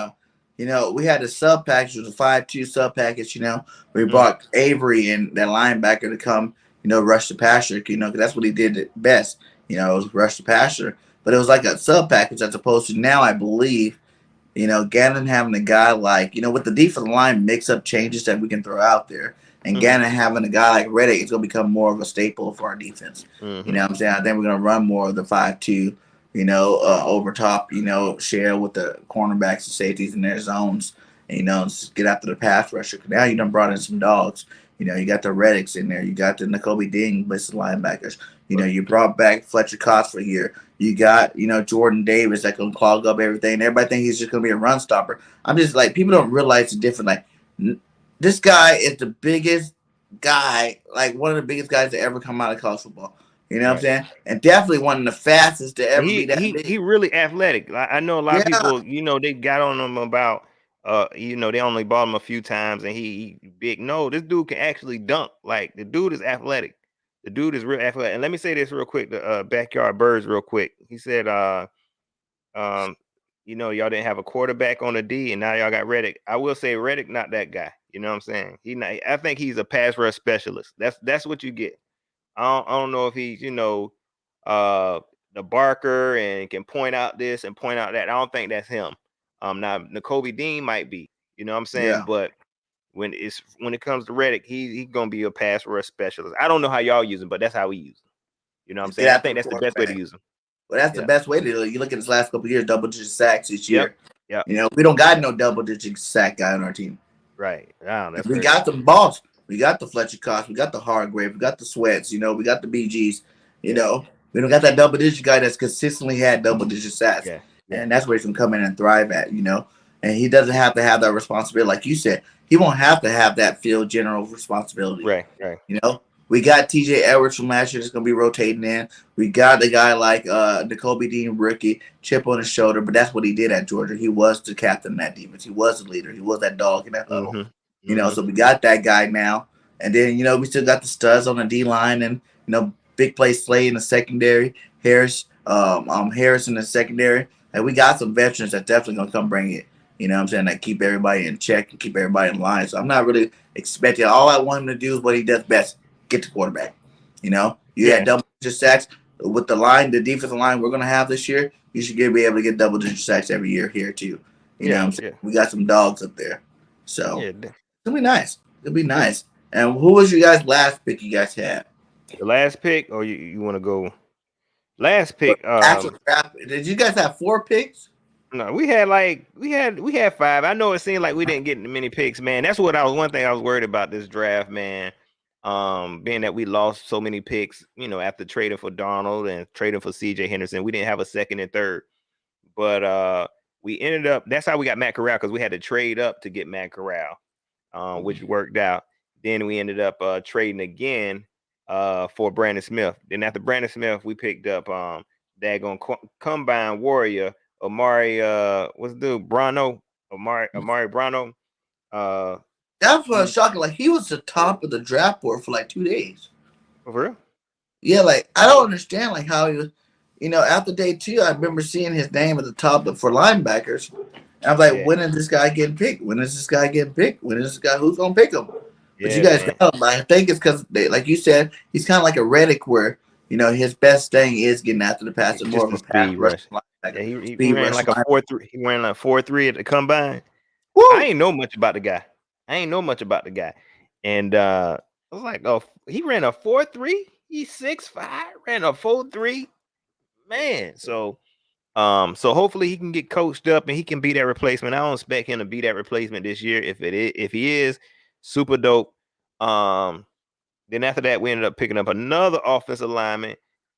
we had a sub package, it was a 5-2 sub package. We brought Avery and that linebacker to come, rush the passer, because that's what he did best. It was rush the passer. But it was like a sub package as opposed to now, I believe, Gannon having a guy like, with the defensive line mix up changes that we can throw out there. And Gannon having a guy like Reddick is going to become more of a staple for our defense. You know what I'm saying? I think we're going to run more of the 5-2, over top, share with the cornerbacks and safeties in their zones. And, just get after the pass rusher. Now you done brought in some dogs. You got the Reddicks in there. You got the Nakobe Dean blitz linebackers. You brought back Fletcher Costler here. You got, Jordan Davis that can clog up everything. Everybody thinks he's just going to be a run stopper. I'm just like, people don't realize the difference. Like, this guy is the biggest guy, like one of the biggest guys to ever come out of college football. You know what I'm saying? And definitely one of the fastest to ever be that big. He really athletic. I know a lot of people, they got on him about, they only bought him a few times and he big. No, this dude can actually dunk. Like, the dude is athletic. The dude is real athletic. And let me say this real quick, the Backyard Birds real quick. He said, y'all didn't have a quarterback on the D and now y'all got Reddick. I will say Reddick, not that guy. You know what I'm saying? I think he's a pass rush specialist. That's what you get. I don't know if he's, the Barker and can point out this and point out that. I don't think that's him. Now Nakobe Dean might be, you know what I'm saying? Yeah. But when it comes to Reddick, he's gonna be a pass rush specialist. I don't know how y'all use him, but that's how we use him. You know what I'm saying? I think that's the best way to use him. Well, that's the best way to do it. You look at his last couple of years, double-digit sacks this year. Yeah. We don't got no double-digit sack guy on our team. Right. We got the boss. We got the Fletcher Cost. We got the Hargrave. We got the Sweats. We got the BGs. We don't got that double-digit guy that's consistently had double-digit sacks. Yeah. And that's where he's going to come in and thrive at, And he doesn't have to have that responsibility. Like you said, he won't have to have that field general responsibility. Right. We got TJ Edwards from last year that's going to be rotating in. We got the guy like Nakobe Dean, rookie, chip on his shoulder, but that's what he did at Georgia. He was the captain of that defense. He was the leader. He was that dog in that huddle. So we got that guy now. And then, we still got the studs on the D-line and, big play Slay in the secondary, Harris in the secondary. And we got some veterans that definitely going to come bring it. You know what I'm saying? That keep everybody in check and keep everybody in line. So I'm not really expecting. All I want him to do is what he does best. Get the quarterback. You had double-digit sacks with the defensive line we're going to have this year. You should be able to get double-digit sacks every year here too. You know what I'm saying? We got some dogs up there. So it'll be nice. It'll be nice. And who was your guys' last pick you guys had? The last pick, or you want to go last pick? Did you guys have 4 picks? No, we had 5. I know it seemed like we didn't get many picks, man. That's one thing I was worried about this draft, man. Being that we lost so many picks, after trading for Donald and trading for CJ Henderson, we didn't have a second and third. But we ended up. That's how we got Matt Corral, because we had to trade up to get Matt Corral, which worked out. Then we ended up trading again for Brandon Smith. Then after Brandon Smith, we picked up daggone combine warrior Amari. What's the dude? Amari Brano. That was shocking. Like, he was the top of the draft board for like 2 days. For real? Yeah, like, I don't understand like how he was. After day 2, I remember seeing his name at the top for linebackers. And I was like, when is this guy getting picked? When is this guy getting picked? When is this guy? Who's gonna pick him? But you guys got him. I think it's because, like you said, he's kind of like a Reddick, where his best thing is getting after the pass and more of a pass rush. Yeah, he ran like a 4.3. He ran like 4.3 at the combine. Woo! I ain't know much about the guy. And I was like, oh, he ran a 4.3. He's 6'5", ran a 4.3. Man, so hopefully he can get coached up and he can be that replacement. I don't expect him to be that replacement this year. If he is, super dope. Then after that, we ended up picking up another offensive lineman,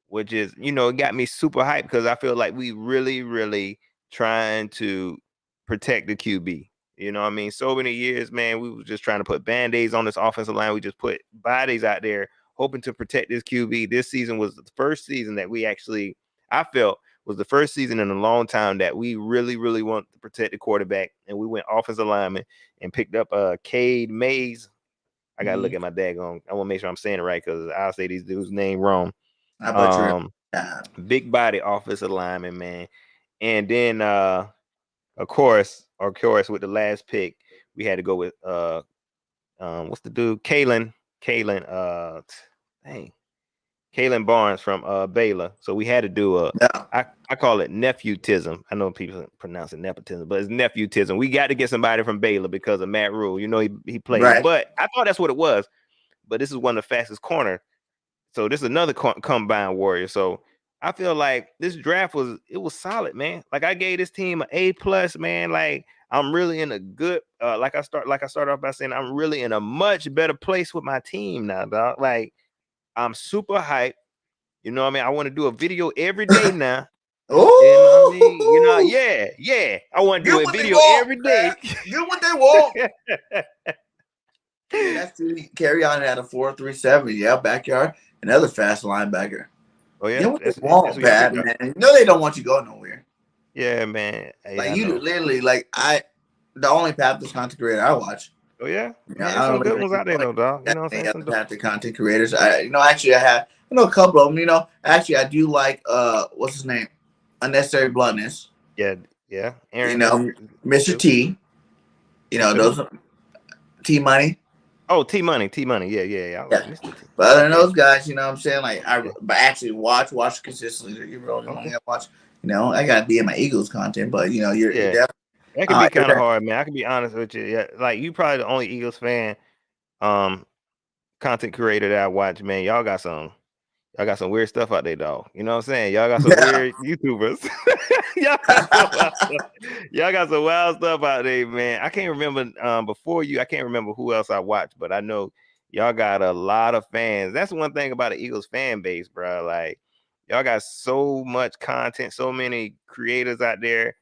which is, it got me super hyped, because I feel like we really, really trying to protect the QB. You know what I mean? So many years, man, we were just trying to put Band-Aids on this offensive line. We just put bodies out there hoping to protect this QB. This season was the first season that we actually, I felt, was the first season in a long time that we really, really want to protect the quarterback. And we went offensive lineman and picked up Cade Mays. I got to look at my daggone. I want to make sure I'm saying it right, because I'll say these dudes' name wrong. Big body offensive lineman, man. And then, of course, with the last pick, we had to go with what's the dude? Kalen Barnes from Baylor. So we had to do I call it nephewtism. I know people pronounce it nepotism, but it's nephewtism. We got to get somebody from Baylor because of Matt Rule. He played, right. But I thought that's what it was. But this is one of the fastest corner. So this is another combine warrior. So I feel like this draft was solid, man. Like, I gave this team an A+, man. Like, I'm really in a good like I started off by saying, I'm really in a much better place with my team now, dog. Like, I'm super hyped. You know what I mean? I want to do a video every day now. Oh, you know what I mean? Yeah. I want to do a video every day. Get what they want. That's Carry On had a 4.37. Yeah, backyard. Another fast linebacker. Oh yeah, get what they want, bad man. They don't want you to go nowhere. Yeah, man. Like, you literally, like, the only Panthers content creator I watch. Oh yeah, some good ones out there though, dog. You know what I'm saying? Panther content creators. Actually, I know a couple of them. Actually, I do like what's his name? Unnecessary Bluntness. Yeah. Aaron, Mr. T. Those T Money. Oh, T Money. Yeah. But other than those guys, you know what I'm saying? Like, but actually watch consistently. You really want to watch. I got to be in my Eagles content, but you're definitely. That can be kind of hard, man. I can be honest with you. Yeah, like, you probably the only Eagles fan, content creator that I watch, man. Y'all got some weird stuff out there, dog. You know what I'm saying? Y'all got some weird YouTubers. y'all got some wild stuff out there, man. I can't remember before you. I can't remember who else I watched, but I know y'all got a lot of fans. That's one thing about the Eagles fan base, bro. Like, y'all got so much content, so many creators out there.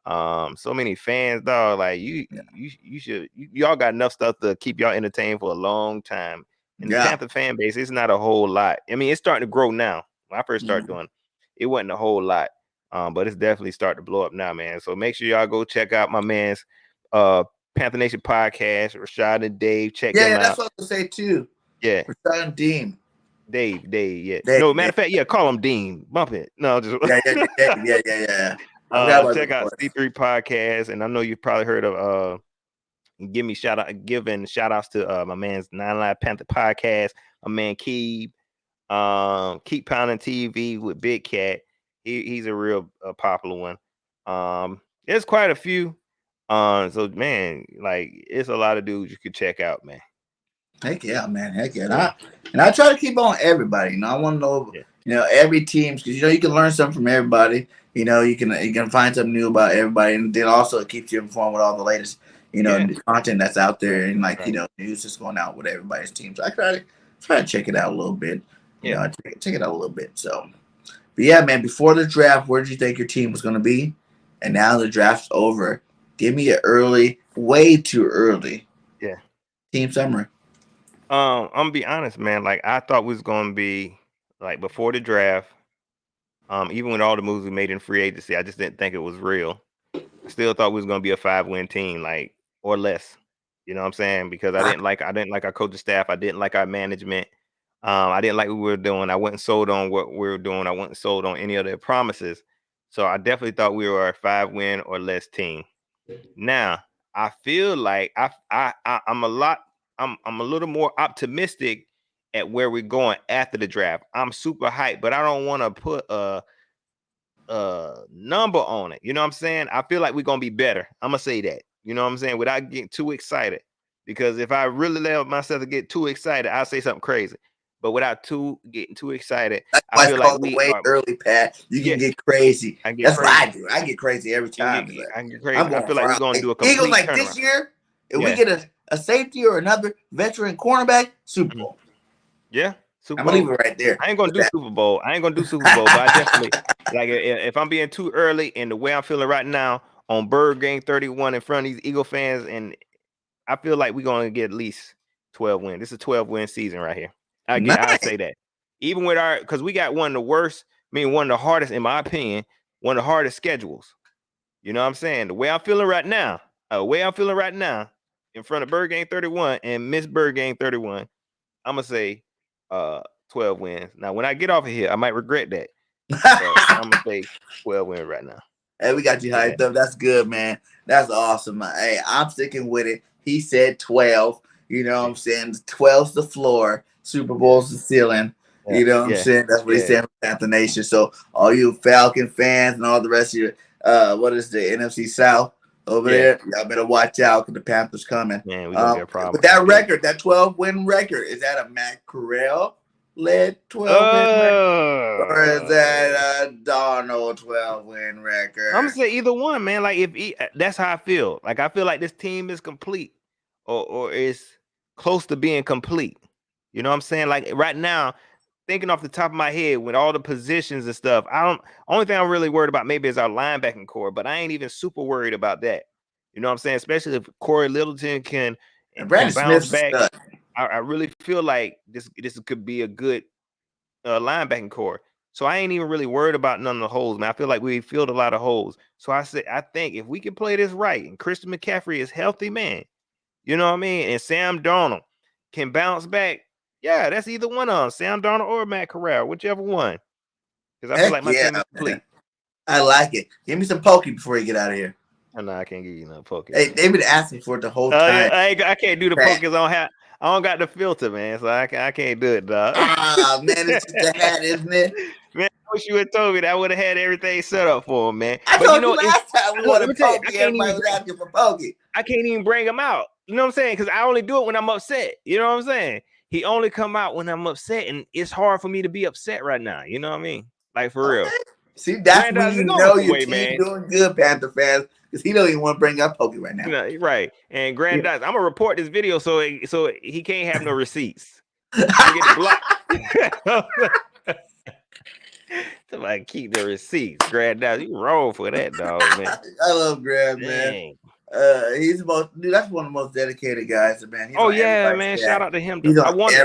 So many fans, dog. Like, y'all got enough stuff to keep y'all entertained for a long time. And the Panther fan base, it's not a whole lot. I mean, it's starting to grow now. When I first started doing it, wasn't a whole lot. But it's definitely starting to blow up now, man. So make sure y'all go check out my man's Panther Nation podcast, Rashad and Dave. Check them out. Yeah, that's what I was gonna say too. Yeah. Rashad and Dean. Dave, yeah. Matter of fact, call him Dean. Bump it. No, just yeah. Check out C3 podcast, and I know you've probably heard of giving shout outs to my man's 9 Live Panther podcast, my man Keep Pounding TV with Big Cat. He's a real popular one. There's quite a few. So, man, like, it's a lot of dudes you could check out, man. Heck yeah, man. Heck yeah. And I try to keep on everybody. I want to know every team, because you can learn something from everybody. You can find something new about everybody, and then also it keeps you informed with all the latest the content that's out there, and news that's going out with everybody's team. So I try to check it out a little bit. Check it out a little bit. So, but yeah, man. Before the draft, where did you think your team was going to be? and now the draft's over. Give me an early, way too early. Yeah. Team summary. I'm gonna be honest, man. Like I thought we was gonna be like before the draft. Even with all the moves we made in free agency, I just didn't think it was real. I still thought we was gonna be a 5-win team, like or less. You know what I'm saying? Because I didn't like our coaching staff. I didn't like our management. I didn't like what we were doing. I wasn't sold on what we were doing. I wasn't sold on any of their promises. So I definitely thought we were a 5-win or less team. Now I feel like I'm a little more optimistic at where we're going after the draft. I'm super hyped, but I don't want to put a number on it. You know what I'm saying? I feel like we're gonna be better. I'm gonna say that. You know what I'm saying? Without getting too excited. Because if I really let myself to get too excited, I'll say something crazy. But without getting too excited, That's I feel like we way are early, Pat. You can get crazy. That's crazy. what I do. I get crazy every time. I get crazy. I feel like we're gonna do a complete Eagles like turnaround. this year. If we get a safety or another veteran cornerback, Super Bowl. Yeah. Super I'm Bowl. gonna leave it right there. I ain't gonna do Super Bowl. But I definitely like if I'm being too early and the way I'm feeling right now on Bird Game 31 in front of these Eagle fans, and I feel like we're gonna get at least 12 wins. This is a 12-win season right here. I say that. Even with because we got one of the worst, one of the hardest, in my opinion, one of the hardest schedules. You know what I'm saying? The way I'm feeling right now, in front of Bird Game 31 and Miss Bird Game 31, I'm gonna say 12 wins. Now, when I get off of here, I might regret that. I'm gonna say 12 wins right now. Hey, we got you hyped up. That's good, man. That's awesome. Hey, I'm sticking with it. He said 12. You know what I'm saying? 12's the floor. Super Bowl's the ceiling. Yeah. You know what I'm saying? That's what he's saying for Panther Nation. So all you Falcon fans and all the rest of you, what is the NFC South over there? Y'all better watch out because the Panthers coming. Man, we gonna get a problem. But that record, that 12-win record, is that a Matt Corral led 12-win record? Or is that a Darnold 12-win record? I'm gonna say either one, man. Like that's how I feel. Like I feel like this team is complete, or is close to being complete. You know what I'm saying? Like right now, thinking off the top of my head with all the positions and stuff, only thing I'm really worried about maybe is our linebacking core, but I ain't even super worried about that. You know what I'm saying? Especially if Corey Littleton can bounce back. I really feel like this could be a good linebacking core. So I ain't even really worried about none of the holes, man. I feel like we filled a lot of holes. So I think if we can play this right and Christian McCaffrey is healthy, man, you know what I mean? And Sam Darnold can bounce back. Yeah, that's either one of them, Sam Darnold or Matt Corral, whichever one. Because I feel like my team is complete. I like it. Give me some pokey before you get out of here. No, I can't give you no pokey. Hey, they've been asking for it the whole time. I can't do the pokey. I don't got the filter, man, so I can't do it, dog. Ah, man, it's just a hat, isn't it? Man, I wish you had told me that. I would have had everything set up for him, man. I told you last time we wanted pokey. Everybody was asking for pokey. I can't even bring him out. You know what I'm saying? Because I only do it when I'm upset. You know what I'm saying? He only come out when I'm upset, and it's hard for me to be upset right now. You know what I mean? Like for real. See, that's when you know your team doing good, Panther fans, because he don't even want to bring up pokey right now. No, right. And Grand Dice, I'm gonna report this video so he can't have no receipts. Get blocked. Somebody keep the receipts. Grand Dice, you wrong for that, dog, man. I love Grand, man. He's the most, dude. That's one of the most dedicated guys, man. Oh yeah, man! Shout out to him. I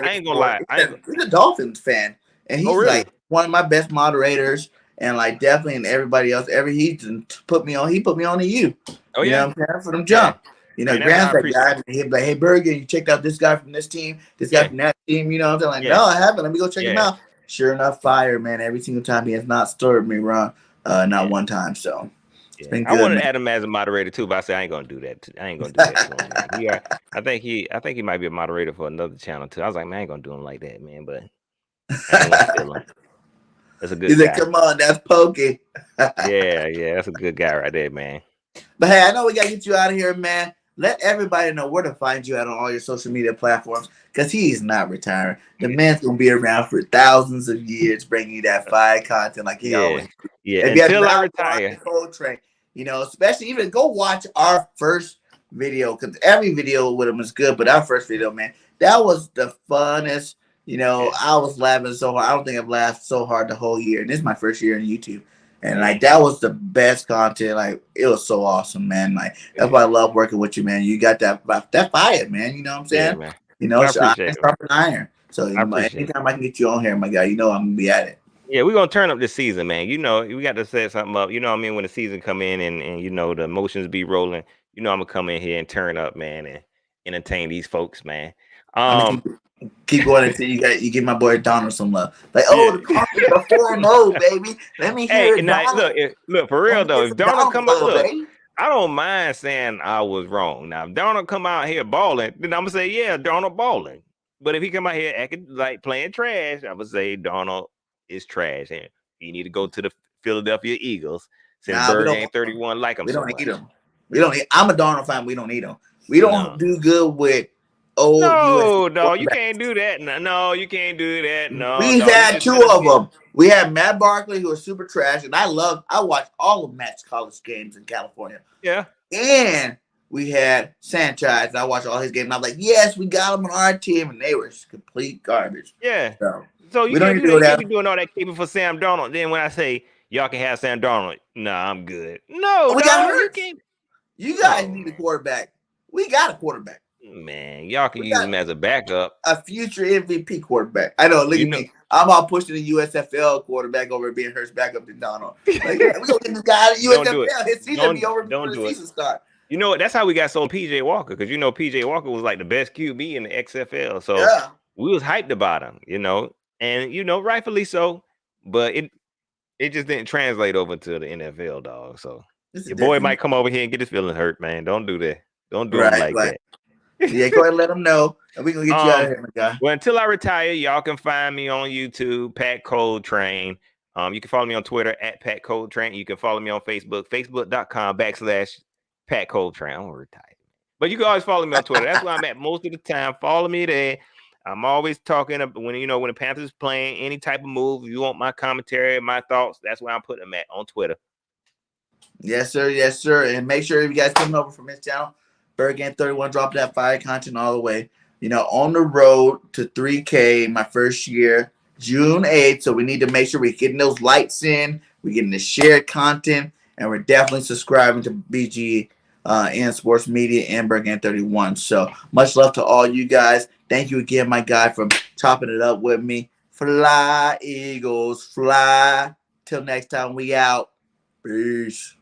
ain't gonna lie. He's a Dolphins fan, and he's like one of my best moderators. And like definitely, and everybody else, he put me on. He put me on to you. Oh you know what I'm saying? For them jump. You know, Grant's that guy. He'd be like, "Hey, Bergen, you checked out this guy from this team, this guy from that team." You know what I'm saying? Like, no, I haven't. Let me go check him out. Sure enough, fire, man. Every single time he has not stirred me wrong, not one time. So it's been good. I wanted Adam as a moderator too, but I said I ain't gonna do that. I ain't gonna do that. To him, I think he might be a moderator for another channel too. I was like, man, I ain't gonna do him like that, man. But I ain't gonna feel him. That's a good guy. He said, "Come on, that's pokey." yeah, that's a good guy right there, man. But hey, I know we gotta get you out of here, man. Let everybody know where to find you at on all your social media platforms, because he's not retiring. The man's gonna be around for thousands of years, bringing you that fire content like he always. Yeah, until I retire. COLETRAIN, you know, especially even go watch our first video, because every video with him is good, but our first video, man, that was the funnest. You know, I was laughing so hard. I don't think I've laughed so hard the whole year. And this is my first year on YouTube. And like that was the best content. Like it was so awesome, man. Like that's why I love working with you, man. You got that fire, man. You know what I'm Yeah, saying? man. You know, I it's iron appreciate it, man. sharpen iron. So I appreciate it. anytime I can get you on here, my guy, you know I'm gonna be at it. Yeah, we're gonna turn up this season, man. You know, we got to set something up. You know what I mean? When the season come in and you know the emotions be rolling, you know I'm gonna come in here and turn up, man, and entertain these folks, man. I'm gonna keep going until you give my boy Donald some love. Like, Yeah. oh, the Cardinals are 4-0, baby. Let me Hey, hear it, now Donald. look for Let real me though. get If some Donald Donald come out, love, look, baby. I don't mind saying I was wrong. Now, if Donald come out here balling, then I'm gonna say, yeah, Donald balling. But if he come out here acting like playing trash, I'm gonna say Donald is trash, and you need to go to the Philadelphia Eagles since Nah, we Berg don't. ain't 31 like him We so don't much. need him. We don't need. I'm a Donald fan. We don't need him. We don't No. do good with old USC No, dog, you quarterbacks. can't do that. No, you can't do that. No, We've dog, you had just two let us of get. them. We had Matt Barkley, who was super trash, and I watched all of Matt's college games in California. Yeah. And we had Sanchez, and I watched all his games. And I was like, yes, we got him on our team, and they were complete garbage. Yeah. So You we don't can't need do to that. do You can't that. be doing all that keeping for Sam Darnold. Then when I say y'all can have Sam Darnold, nah, I'm good. No, We got dog, you Hurts. can't. You guys No, need a man. quarterback. We got a quarterback. Man, y'all can We use got him as a backup. a future MVP quarterback. I know. Look You at know. me. I'm all pushing the USFL quarterback over being Hurts backup to Donald. Like, yeah, we gonna get this guy out of Don't do it. USFL. His season be over before Don't the do it. season start. You know what? That's how we got sold PJ Walker, because you know PJ Walker was like the best QB in the XFL. So Yeah. we was hyped about him, you know, and you know, rightfully so. But it just didn't translate over to the NFL, dog. So This is your boy different. might come over here and get his feelings hurt, man. Don't do that. Don't do him Right. like Right. that. Yeah. Go ahead and let them know, and we gonna get you out of here, my guy. Well, until I retire, y'all can find me on YouTube, Pat COLETRAIN. You can follow me on Twitter at Pat COLETRAIN. You can follow me on Facebook, facebook.com/Pat COLETRAIN. I'm retired. But you can always follow me on Twitter. That's where I'm at most of the time. Follow me there. I'm always talking when the Panthers playing any type of move. If you want my commentary, my thoughts, that's where I'm putting them at on Twitter. Yes, sir. Yes, sir. And make sure you guys come over from his channel. Bergan 31 dropped that fire content all the way. On the road to 3K my first year, June 8th. So we need to make sure we're getting those lights in. We're getting the shared content. And we're definitely subscribing to BG and Sports Media and Bergan 31. So much love to all you guys. Thank you again, my guy, for chopping it up with me. Fly, Eagles, fly. Till next time, we out. Peace.